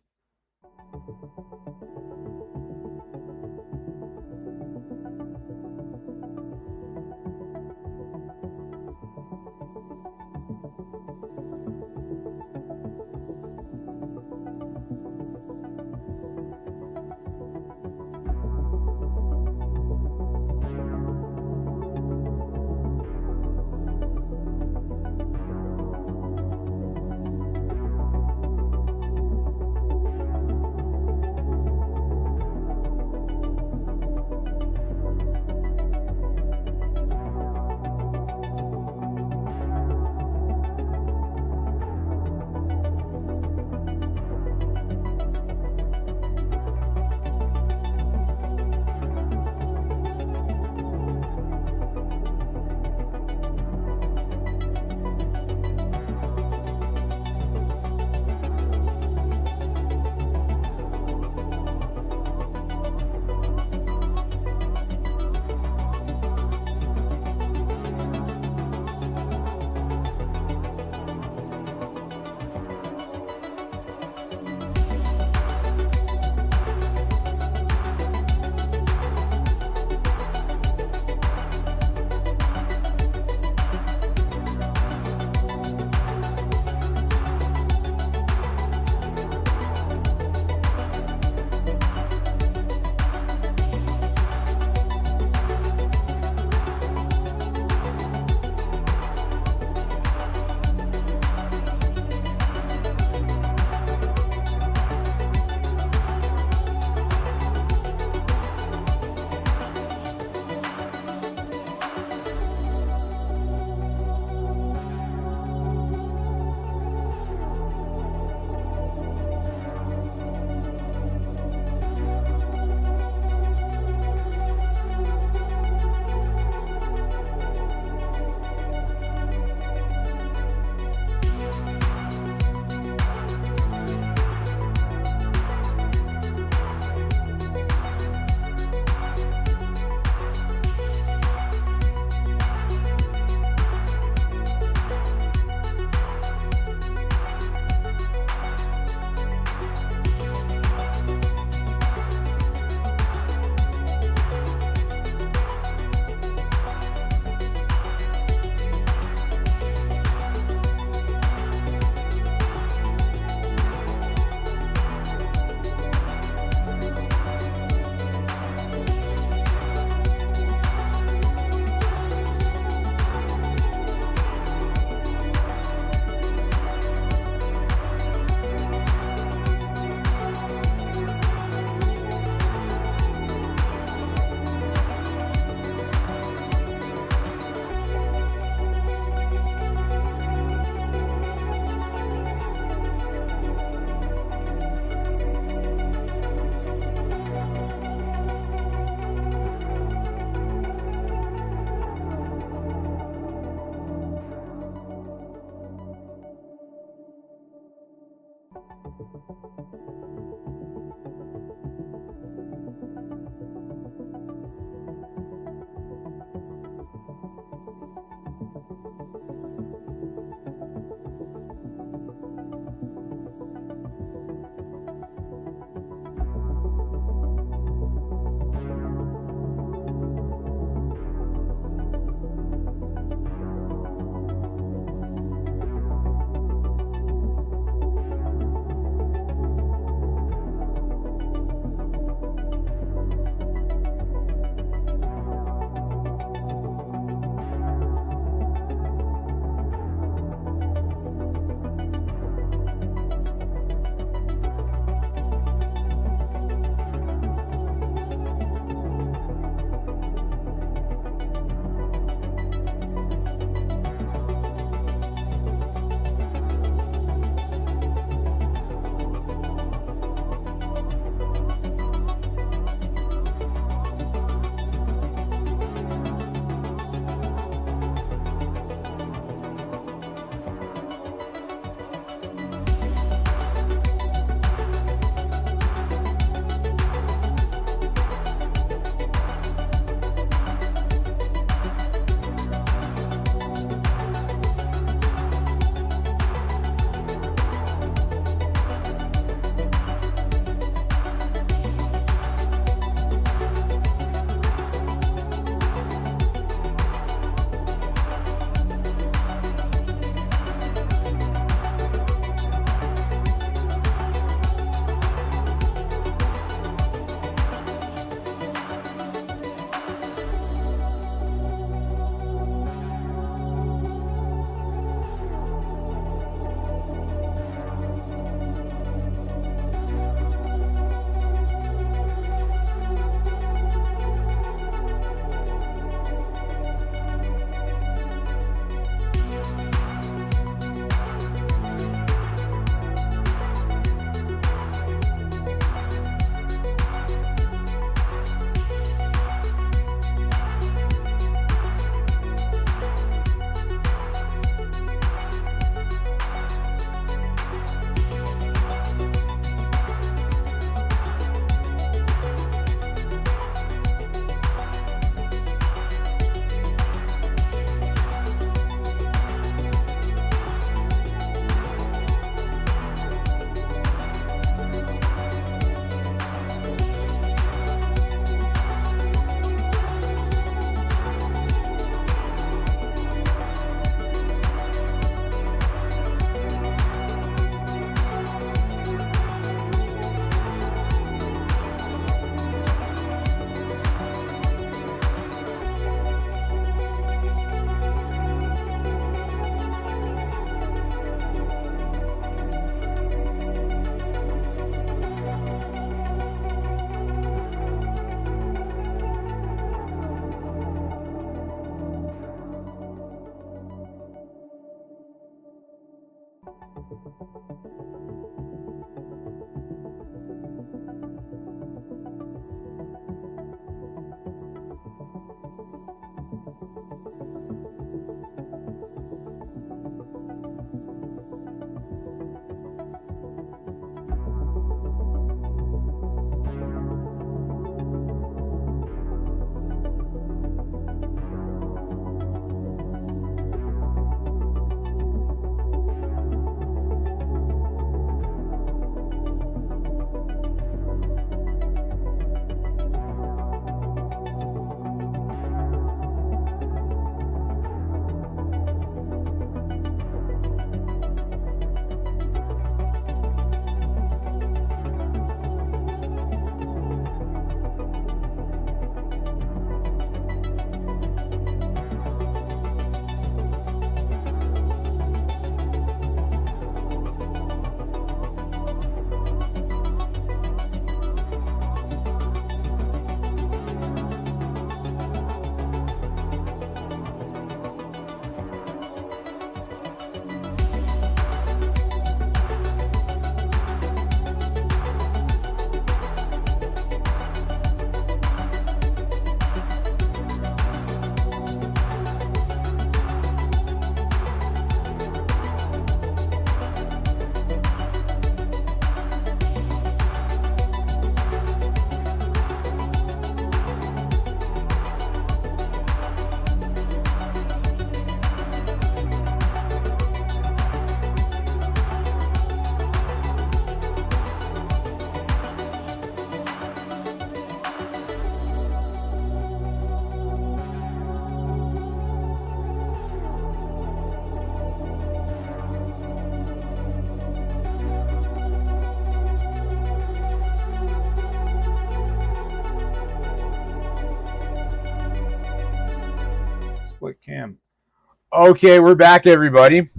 Okay, we're back, everybody.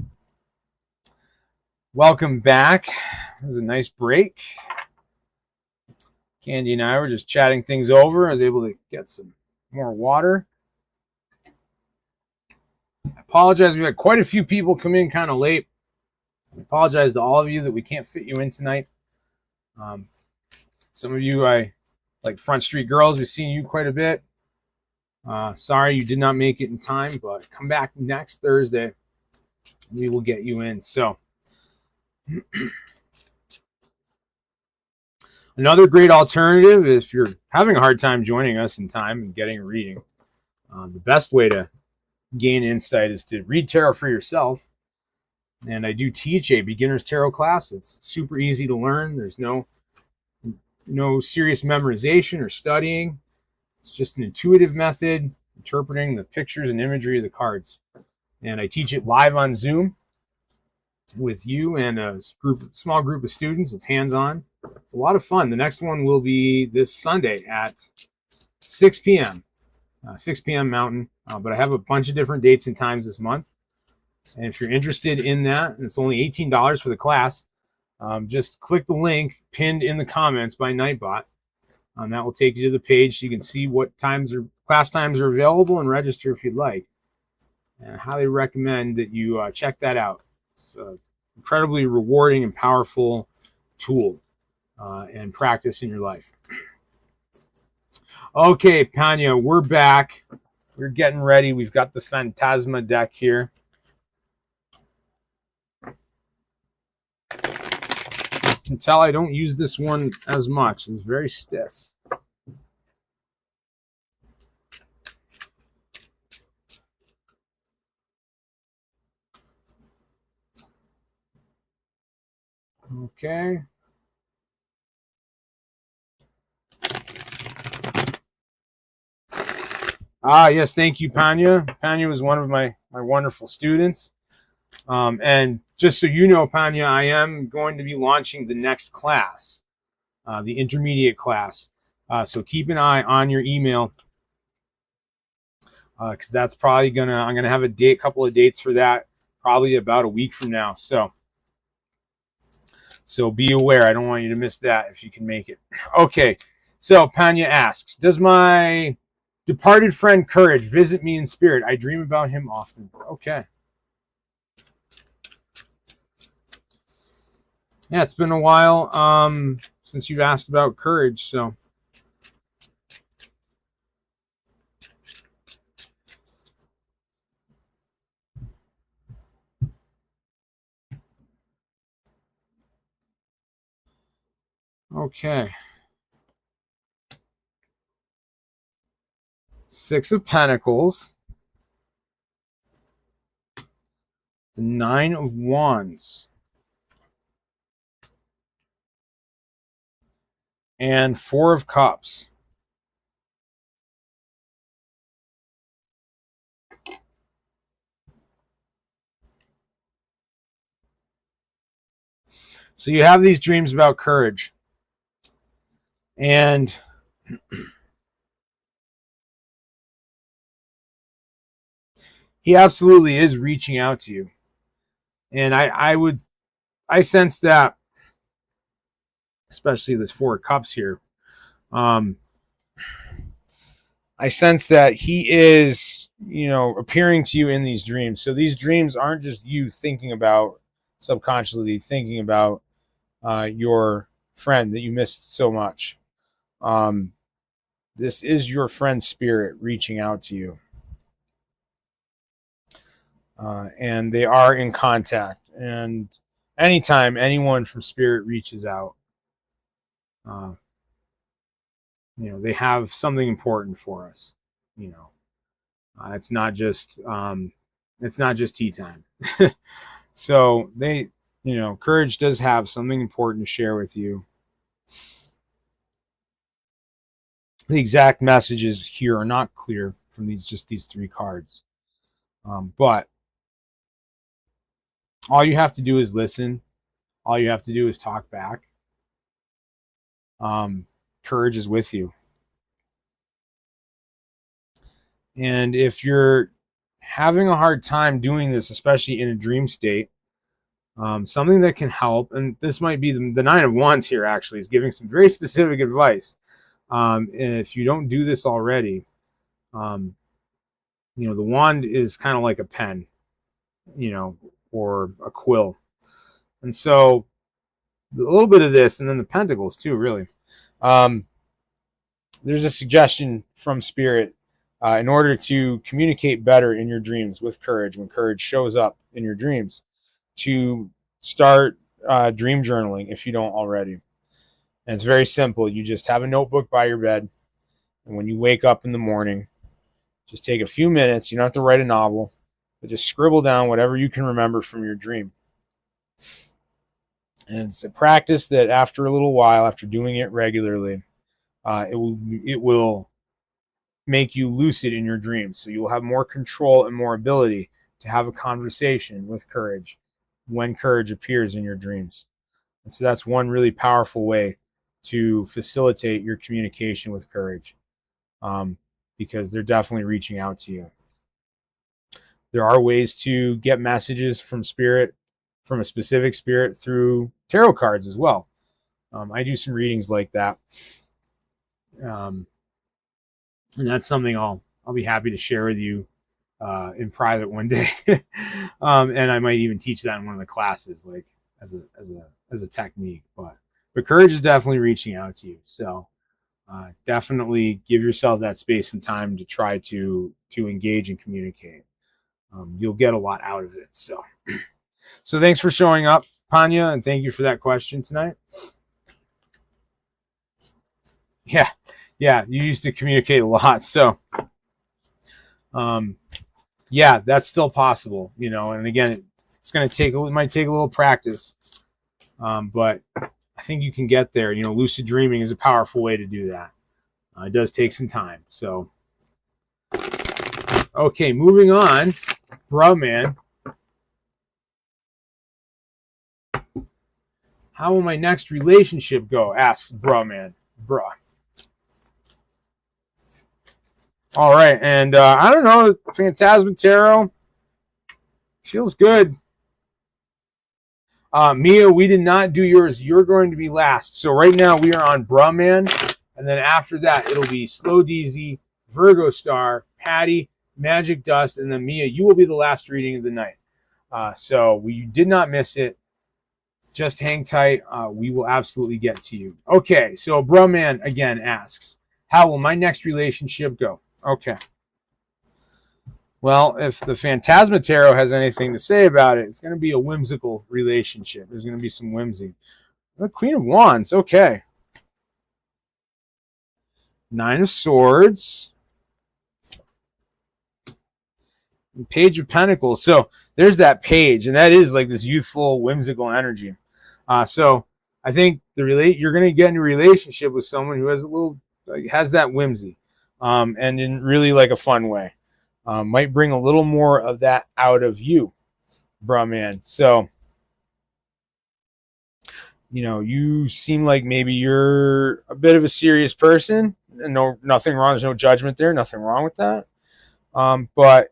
Welcome back. It was a nice break. Candy and I were just chatting things over. I was able to get some more water. I apologize. We had quite a few people come in kind of late. I apologize to all of you that we can't fit you in tonight. Some of you, I like Front Street Girls. We've seen you quite a bit. Sorry you did not make it in time, but come back next Thursday. We will get you in. So, another great alternative if you're having a hard time joining us in time and getting a reading. The best way to gain insight is to read tarot for yourself. And I do teach a beginner's tarot class. It's super easy to learn. There's no serious memorization or studying. It's just an intuitive method, interpreting the pictures and imagery of the cards. And I teach it live on Zoom with you and a small group of students. It's hands-on. It's a lot of fun. The next one will be this Sunday at 6 p.m. 6 p.m. Mountain. But I have a bunch of different dates and times this month. And if you're interested in that, and it's only $18 for the class, just click the link pinned in the comments by Nightbot. That will take you to the page so you can see what class times are available and register if you'd like. And I highly recommend that you check that out. It's an incredibly rewarding and powerful tool and practice in your life. Okay, Panya, we're back. We're getting ready. We've got the Phantasma deck here. You can tell I don't use this one as much. It's very stiff. Okay. Yes, thank you, Panya. Panya was one of my wonderful students. And just so you know, Panya, I am going to be launching the next class, the intermediate class. So keep an eye on your email because that's probably I'm gonna have a couple of dates for that, probably about a week from now. So be aware. I don't want you to miss that if you can make it. Okay. So Panya asks, does my departed friend Courage visit me in spirit? I dream about him often. Okay. Yeah, it's been a while since you've asked about Courage, so. Okay. Six of Pentacles. The Nine of Wands. And Four of Cups. So you have these dreams about Courage. And he absolutely is reaching out to you. And I sense that, especially this Four of Cups here. I sense that he is, appearing to you in these dreams. So these dreams aren't just you subconsciously thinking about your friend that you missed so much. This is your friend's spirit reaching out to you. And they are in contact. And anytime anyone from spirit reaches out, they have something important for us. It's not just tea time. So Courage does have something important to share with you. The exact messages here are not clear from these three cards. But all you have to do is listen. All you have to do is talk back. Courage is with you. And if you're having a hard time doing this, especially in a dream state, something that can help, and this might be the Nine of Wands here actually, is giving some very specific advice. And if you don't do this already, the wand is kind of like a pen, or a quill. And so a little bit of this, and then the pentacles too, really. There's a suggestion from Spirit in order to communicate better in your dreams with courage, when courage shows up in your dreams, to start dream journaling if you don't already. And it's very simple. You just have a notebook by your bed, and when you wake up in the morning, just take a few minutes. You don't have to write a novel, but just scribble down whatever you can remember from your dream. And it's a practice that after a little while, after doing it regularly, it will make you lucid in your dreams. So you will have more control and more ability to have a conversation with courage when courage appears in your dreams. And so that's one really powerful way to facilitate your communication with courage, because they're definitely reaching out to you. There are ways to get messages from Spirit, from a specific spirit, through tarot cards as well. I do some readings like that. And that's something I'll be happy to share with you in private one day. And I might even teach that in one of the classes, like as a technique. But courage is definitely reaching out to you. So definitely give yourself that space and time to try to engage and communicate. You'll get a lot out of it. So thanks for showing up, Panya, and thank you for that question tonight. Yeah, you used to communicate a lot. So, yeah, that's still possible, and again, it might take a little practice. But I think you can get there. Lucid dreaming is a powerful way to do that. It does take some time. So, okay, moving on. Bruh, man. How will my next relationship go? Asks Bruh, man. Bruh. All right, and I don't know, Phantasma Tarot feels good. Mia, we did not do yours. You're going to be last. So right now we are on Brahman, and then after that it'll be Slow DZ, Virgo Star, Patty, Magic Dust, and then Mia, you will be the last reading of the night. So we did not miss it. Just hang tight. We will absolutely get to you. Okay, so Brahman again asks, how will my next relationship go? Okay. Well, if the Phantasma Tarot has anything to say about it, it's going to be a whimsical relationship. There's going to be some whimsy. The Queen of Wands. Okay. Nine of Swords. Page of Pentacles. So there's that page, and that is like this youthful, whimsical energy. So I think you're going to get in a relationship with someone who has that whimsy, and in really like a fun way. Might bring a little more of that out of you, Brahman. So, you seem like maybe you're a bit of a serious person. Nothing wrong. There's no judgment there. Nothing wrong with that. But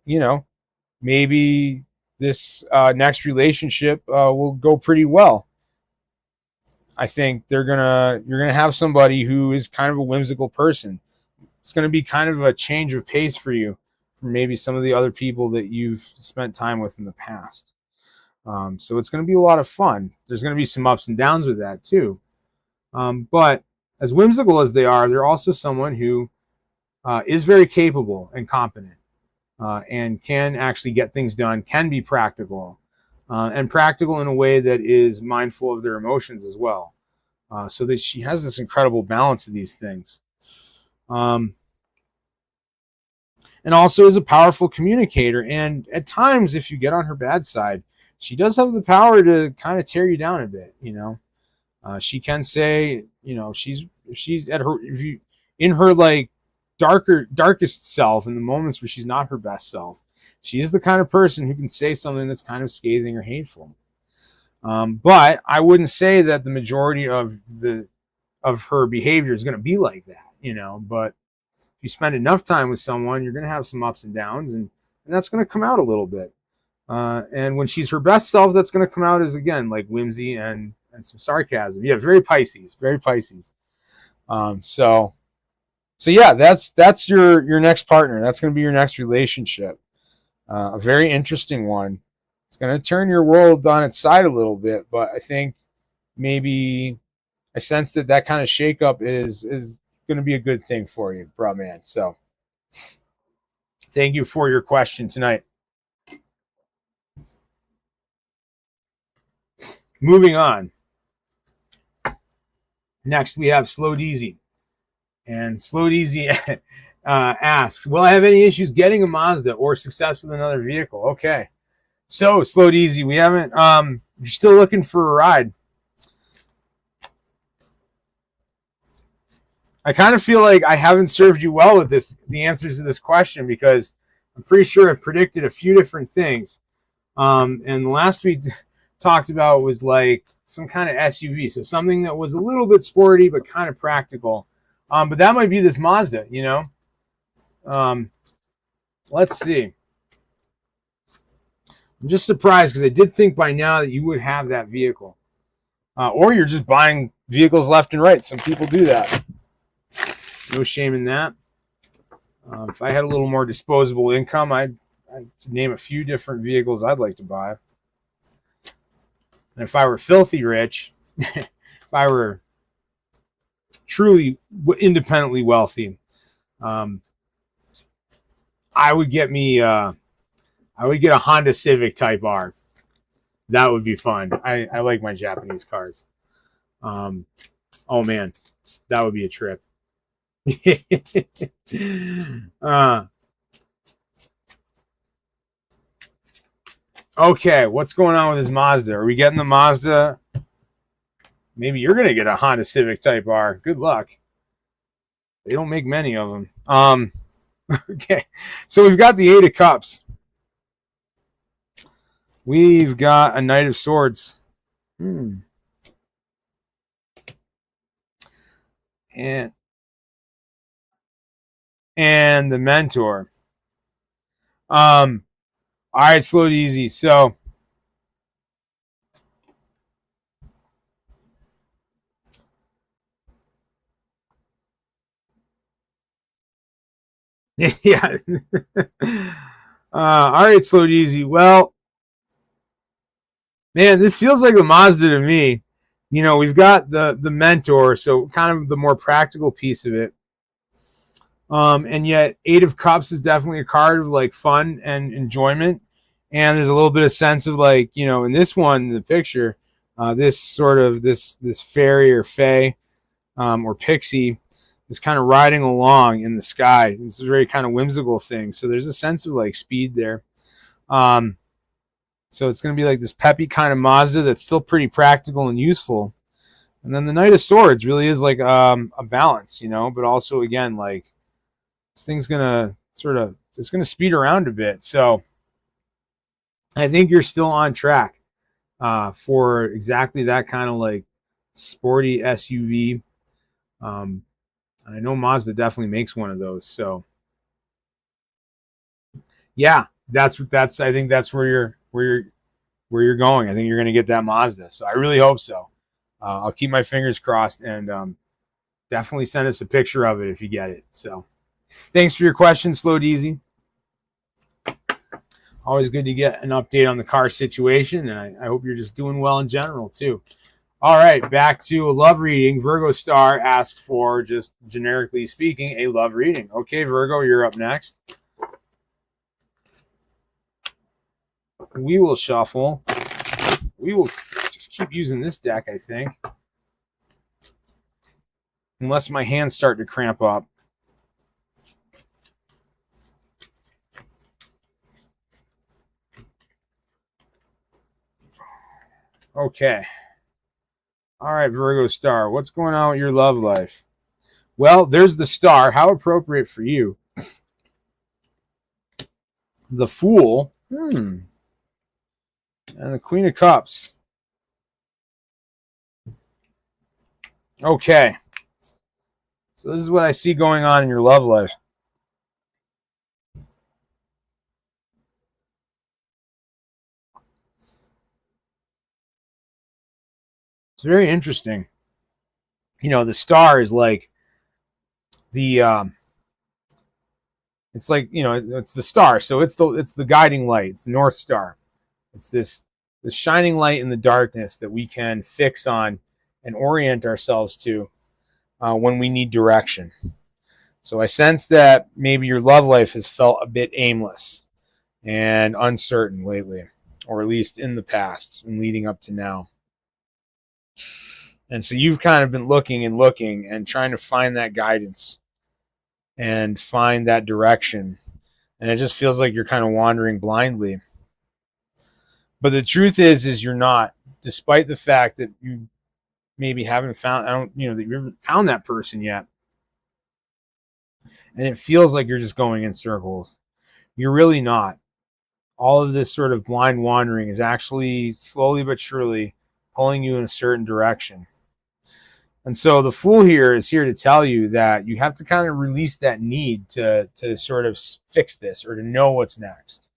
maybe this next relationship will go pretty well. I think you're gonna have somebody who is kind of a whimsical person. It's gonna be kind of a change of pace for you from maybe some of the other people that you've spent time with in the past. So it's gonna be a lot of fun. There's gonna be some ups and downs with that too. But as whimsical as they are, they're also someone who is very capable and competent, and can actually get things done, can be practical, and practical in a way that is mindful of their emotions as well. So that she has this incredible balance of these things. And also is a powerful communicator. And at times, if you get on her bad side, she does have the power to kind of tear you down a bit. She can say, she's at her, in her like darkest self, in the moments where she's not her best self, she is the kind of person who can say something that's kind of scathing or hateful. But I wouldn't say that the majority of her behavior is going to be like that, But if you spend enough time with someone, you're going to have some ups and downs, and and that's going to come out a little bit. And when she's her best self, that's going to come out as, again, like whimsy and some sarcasm. Yeah, very Pisces, very Pisces. So yeah, that's your next partner. That's going to be your next relationship. A very interesting one. It's going to turn your world on its side a little bit, but I think maybe I sense that kind of shakeup is going to be a good thing for you, bro, man. So thank you for your question tonight. Moving on. Next, we have Slowed Easy. And Slowed Easy asks, will I have any issues getting a Mazda or success with another vehicle? Okay. So, Slowed Easy, we haven't, you're still looking for a ride. I kind of feel like I haven't served you well with the answers to this question, because I'm pretty sure I've predicted a few different things. And the last we talked about was like some kind of SUV. So something that was a little bit sporty, but kind of practical. But that might be this Mazda, you know? Let's see. I'm just surprised, because I did think by now that you would have that vehicle. Or you're just buying vehicles left and right. Some people do that. No shame in that. If I had a little more disposable income, I'd name a few different vehicles I'd like to buy. And if I were filthy rich, if I were truly independently wealthy, I would get a Honda Civic Type R. That would be fun. I like my Japanese cars. Oh man, that would be a trip. Okay, what's going on with this Mazda? Are we getting the Mazda? Maybe you're going to get a Honda Civic Type R. Good luck. They don't make many of them. Okay, so we've got the Eight of Cups. We've got a Knight of Swords. And the Mentor. All right, Slowed Easy. So yeah. All right, Slowed Easy. Well, man, this feels like the Mazda to me. You know, we've got the Mentor, so kind of the more practical piece of it. And yet Eight of Cups is definitely a card of like fun and enjoyment. And there's a little bit of sense of like, you know, in this one, the picture, this sort of this fairy or fae or pixie is kind of riding along in the sky. It's a very kind of whimsical thing. So there's a sense of like speed there. So it's going to be like this peppy kind of Mazda that's still pretty practical and useful. And then the Knight of Swords really is like a balance, you know, but also again, like this thing's going to it's going to speed around a bit. So I think you're still on track for exactly that kind of like sporty SUV. And I know Mazda definitely makes one of those. So yeah, that's I think that's where you're going. I think you're going to get that Mazda. So I really hope so. I'll keep my fingers crossed, and definitely send us a picture of it if you get it. So thanks for your question, Slowed Easy. Always good to get an update on the car situation, and I hope you're just doing well in general too. All right, back to a love reading. Virgo Star asked for, just generically speaking, a love reading. Okay, Virgo, you're up next. We will shuffle. We will just keep using this deck, I think. Unless my hands start to cramp up. Okay. All right, Virgo Star, what's going on with your love life? Well, there's the Star. How appropriate for you. The Fool. And the Queen of Cups. Okay. So this is what I see going on in your love life. It's very interesting. The star is like the it's like, it's the star, so it's the guiding light. It's the North Star. It's this shining light in the darkness that we can fix on and orient ourselves to when we need direction. So I sense that maybe your love life has felt a bit aimless and uncertain lately, or at least in the past and leading up to now. And so you've kind of been looking and looking and trying to find that guidance and find that direction. And it just feels like you're kind of wandering blindly. But the truth is you're not, despite the fact that you maybe haven't found, that you haven't found that person yet. And it feels like you're just going in circles. You're really not. All of this sort of blind wandering is actually slowly but surely pulling you in a certain direction. And so the Fool here is here to tell you that you have to kind of release that need to sort of fix this or to know what's next.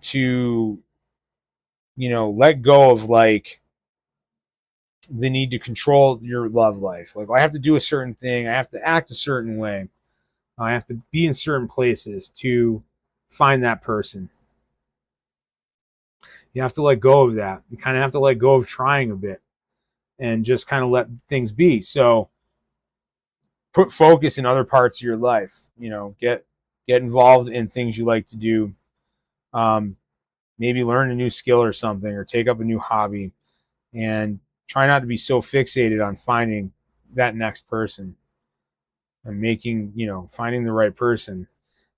To, let go of like the need to control your love life. Like, I have to do a certain thing. I have to act a certain way. I have to be in certain places to find that person. You have to let go of that. You kind of have to let go of trying a bit and just kind of let things be. So put focus in other parts of your life. Get involved in things you like to do. Maybe learn a new skill or something, or take up a new hobby, and try not to be so fixated on finding that next person and finding the right person.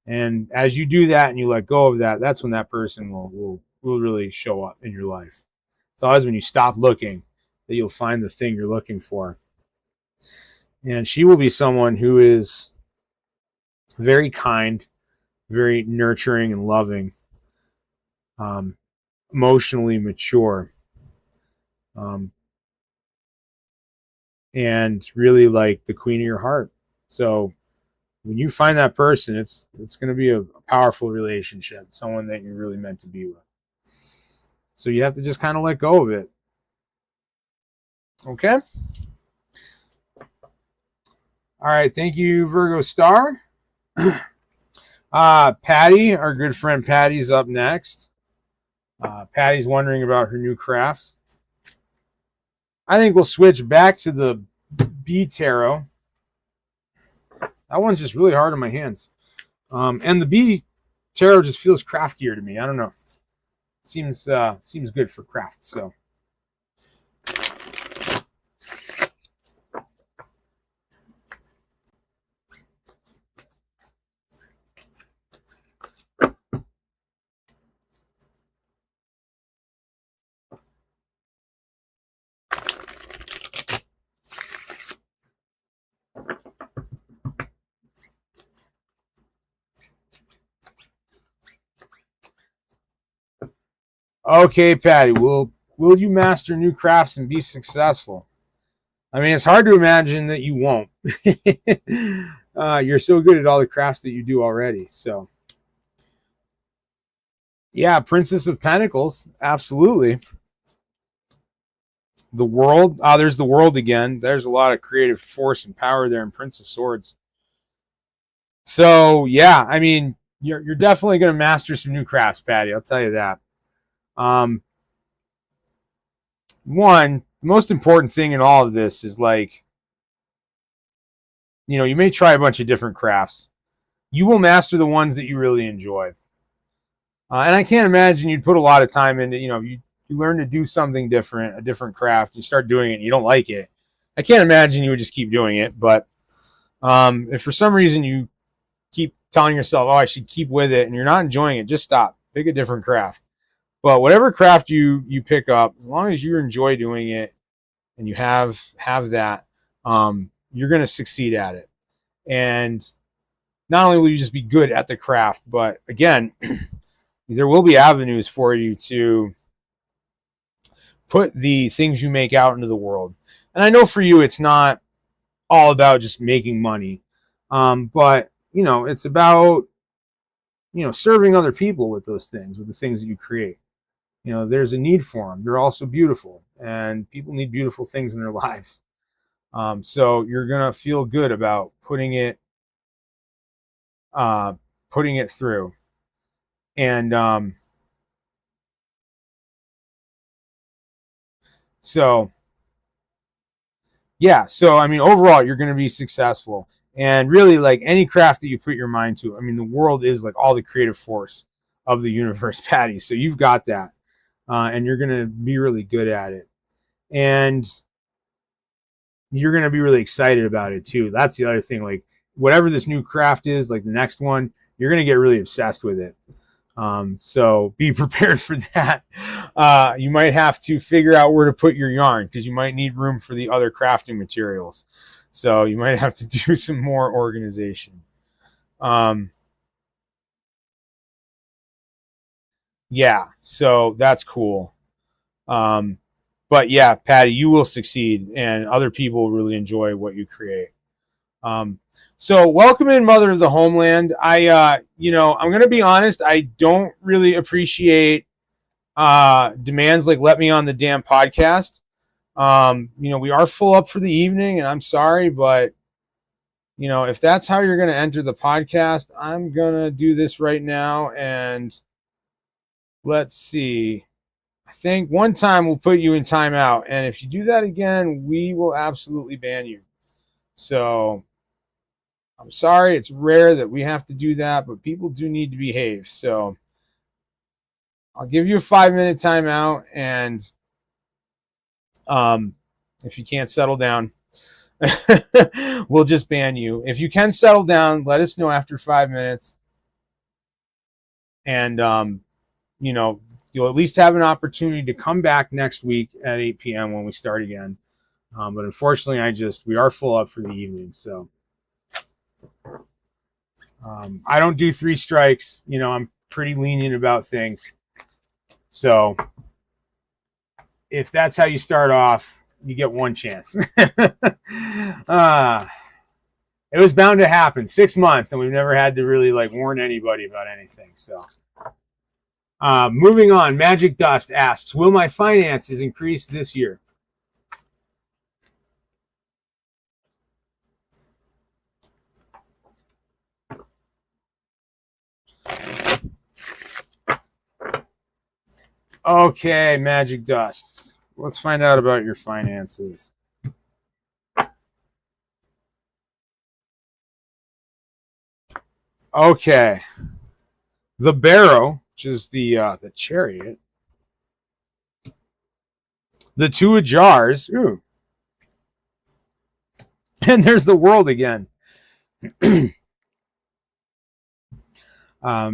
And as you do that and you let go of that, that's when that person will really show up in your life. It's always when you stop looking that you'll find the thing you're looking for. And she will be someone who is very kind, very nurturing and loving, emotionally mature, and really like the queen of your heart. So when you find that person, it's going to be a powerful relationship, someone that you're really meant to be with. So you have to just kind of let go of it. Okay? All right. Thank you, Virgo Star. Patty, our good friend Patty's up next. Patty's wondering about her new crafts. I think we'll switch back to the B Tarot. That one's just really hard on my hands. And the B Tarot just feels craftier to me. I don't know. Seems good for craft. So. Okay, Patty, will you master new crafts and be successful? I mean, it's hard to imagine that you won't. You're so good at all the crafts that you do already. So, yeah, Princess of Pentacles, absolutely. The World, there's the World again. There's a lot of creative force and power there in Prince of Swords. So, yeah, I mean, you're definitely going to master some new crafts, Patty. I'll tell you that. One, the most important thing in all of this is like, you may try a bunch of different crafts. You will master the ones that you really enjoy. And I can't imagine you'd put a lot of time into, you learn to do something different, a different craft, you start doing it and you don't like it. I can't imagine you would just keep doing it. But if for some reason you keep telling yourself, oh, I should keep with it, and you're not enjoying it, just stop. Pick a different craft. But whatever craft you pick up, as long as you enjoy doing it and you have that, you're going to succeed at it. And not only will you just be good at the craft, but again, there will be avenues for you to put the things you make out into the world. And I know for you, it's not all about just making money, but it's about serving other people with those things, with the things that you create. there's a need for them. They're also beautiful, and people need beautiful things in their lives. So you're gonna feel good about putting it through. And so yeah, so I mean, overall, you're going to be successful. And really, like any craft that you put your mind to, I mean, the world is like all the creative force of the universe, Patty. So you've got that, and you're going to be really good at it, and you're going to be really excited about it too. That's the other thing. Like whatever this new craft is, like the next one, you're going to get really obsessed with it. So be prepared for that. You might have to figure out where to put your yarn because you might need room for the other crafting materials. So you might have to do some more organization. Yeah, so that's cool. But yeah, Patty, you will succeed and other people will really enjoy what you create. So welcome in, Mother of the Homeland. I'm going to be honest. I don't really appreciate demands like let me on the damn podcast. We are full up for the evening, and I'm sorry, but if that's how you're going to enter the podcast, I'm going to do this right now. And let's see. I think one time we'll put you in timeout, and if you do that again, we will absolutely ban you. So I'm sorry, it's rare that we have to do that, but people do need to behave. So I'll give you a 5-minute timeout, and if you can't settle down, we'll just ban you. If you can settle down, let us know after 5 minutes, and you'll at least have an opportunity to come back next week at 8 p.m. when we start again. But unfortunately, we are full up for the evening, so. I don't do 3 strikes. I'm pretty lenient about things. So if that's how you start off, you get one chance. It was bound to happen. 6 months, and we've never had to really warn anybody about anything. So moving on, Magic Dust asks, will my finances increase this year? Okay, Magic Dust. Let's find out about your finances. Okay. The Barrow, which is the Chariot. The 2 of Jars. Ooh. And there's the World again.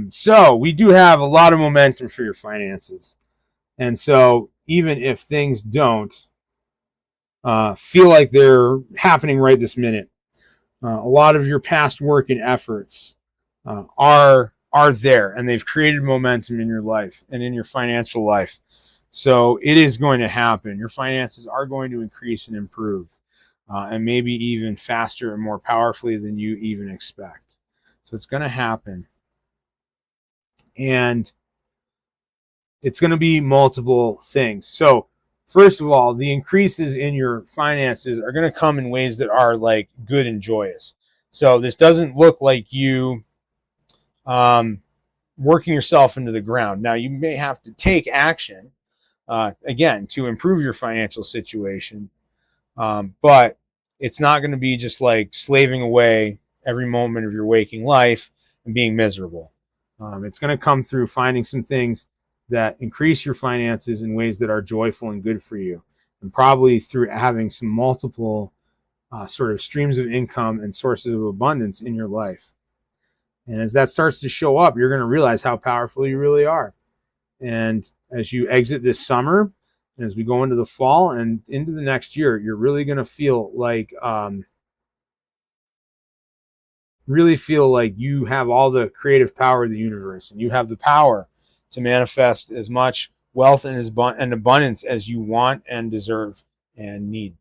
So we do have a lot of momentum for your finances. And so even if things don't feel like they're happening right this minute, a lot of your past work and efforts are there, and they've created momentum in your life and in your financial life. So it is going to happen. Your finances are going to increase and improve, and maybe even faster and more powerfully than you even expect. So it's going to happen. And it's going to be multiple things. So first of all, the increases in your finances are going to come in ways that are good and joyous. So this doesn't look like you working yourself into the ground. Now you may have to take action again to improve your financial situation, but it's not going to be just slaving away every moment of your waking life and being miserable. It's going to come through finding some things that increase your finances in ways that are joyful and good for you, and probably through having some multiple sort of streams of income and sources of abundance in your life. And as that starts to show up, you're going to realize how powerful you really are. And as you exit this summer, and as we go into the fall and into the next year, you're really going to feel like you have all the creative power of the universe, and you have the power to manifest as much wealth and abundance as you want and deserve and need.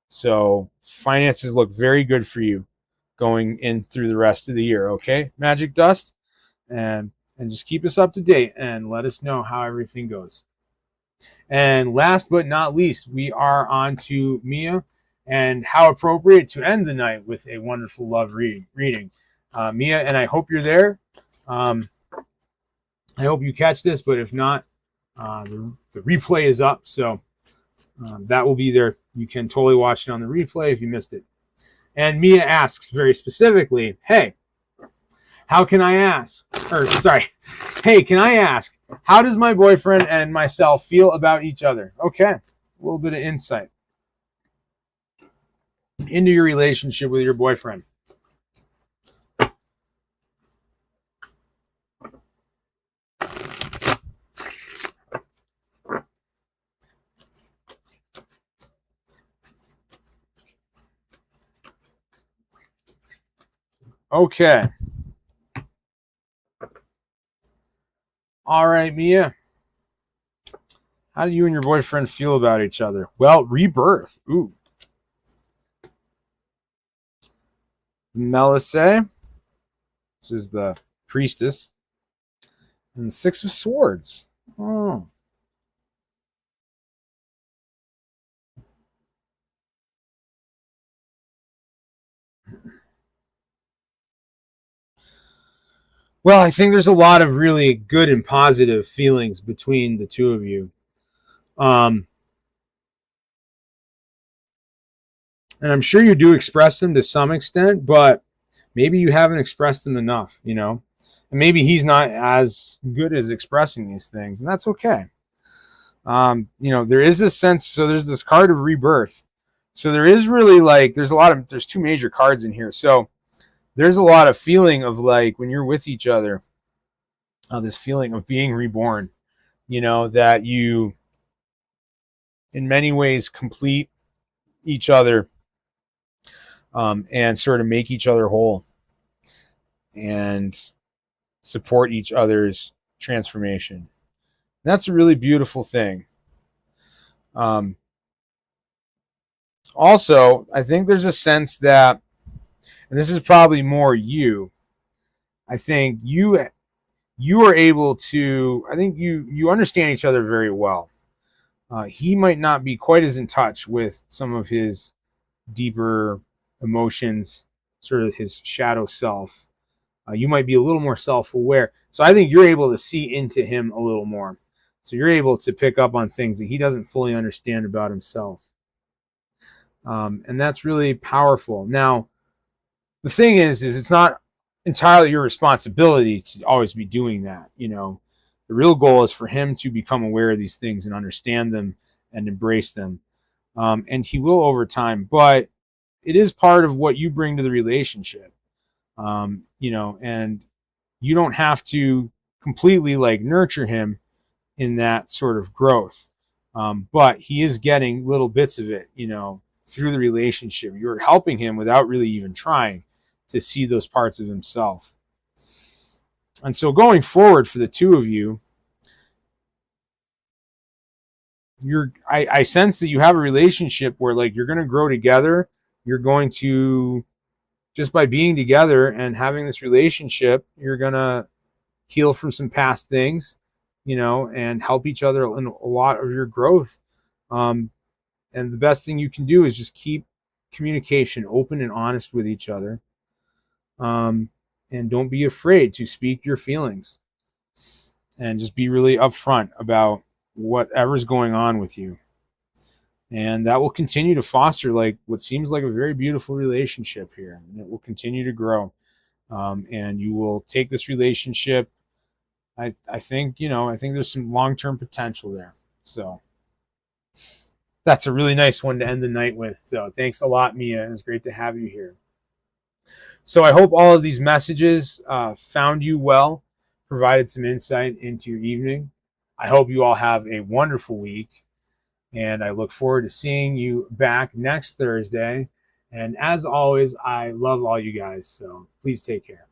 So finances look very good for you going in through the rest of the year. Okay, Magic Dust, and just keep us up to date and let us know how everything goes. And last but not least, we are on to Mia, and how appropriate to end the night with a wonderful love reading. Mia, and I hope you're there. I hope you catch this, but if not, the replay is up, so that will be there. You can totally watch it on the replay if you missed it. And Mia asks very specifically, hey, how can I ask? Or, sorry. Hey, can I ask, how does my boyfriend and myself feel about each other? Okay. A little bit of insight into your relationship with your boyfriend. Okay. All right, Mia. How do you and your boyfriend feel about each other? Well, rebirth. Ooh. Melissa. This is the priestess. And the Six of Swords. Oh. Well, I think there's a lot of really good and positive feelings between the two of you. And I'm sure you do express them to some extent, but maybe you haven't expressed them enough, you know? And maybe he's not as good as expressing these things, and that's okay. There is this sense, so there's this card of rebirth. So there is really there's two major cards in here. So there's a lot of feeling of like when you're with each other, this feeling of being reborn, that you in many ways complete each other and sort of make each other whole and support each other's transformation. That's a really beautiful thing. Also, I think there's a sense that, and this is probably more you, I think you are able to, I think you understand each other very well. He might not be quite as in touch with some of his deeper emotions, sort of his shadow self. You might be a little more self-aware. So I think you're able to see into him a little more. So you're able to pick up on things that he doesn't fully understand about himself. And that's really powerful. Now, the thing is it's not entirely your responsibility to always be doing that. The real goal is for him to become aware of these things and understand them and embrace them. And he will over time, but it is part of what you bring to the relationship. And you don't have to completely nurture him in that sort of growth. But he is getting little bits of it, through the relationship. You're helping him without really even trying to see those parts of himself. And so going forward for the two of you, I sense that you have a relationship where you're going to grow together. You're going to, just by being together and having this relationship, you're going to heal from some past things, and help each other in a lot of your growth. And the best thing you can do is just keep communication open and honest with each other. And don't be afraid to speak your feelings. And just be really upfront about whatever's going on with you. And that will continue to foster what seems like a very beautiful relationship here. And it will continue to grow. And you will take this relationship. I think there's some long-term potential there. So that's a really nice one to end the night with. So thanks a lot, Mia. It was great to have you here. So I hope all of these messages found you well, provided some insight into your evening. I hope you all have a wonderful week. And I look forward to seeing you back next Thursday. And as always, I love all you guys. So please take care.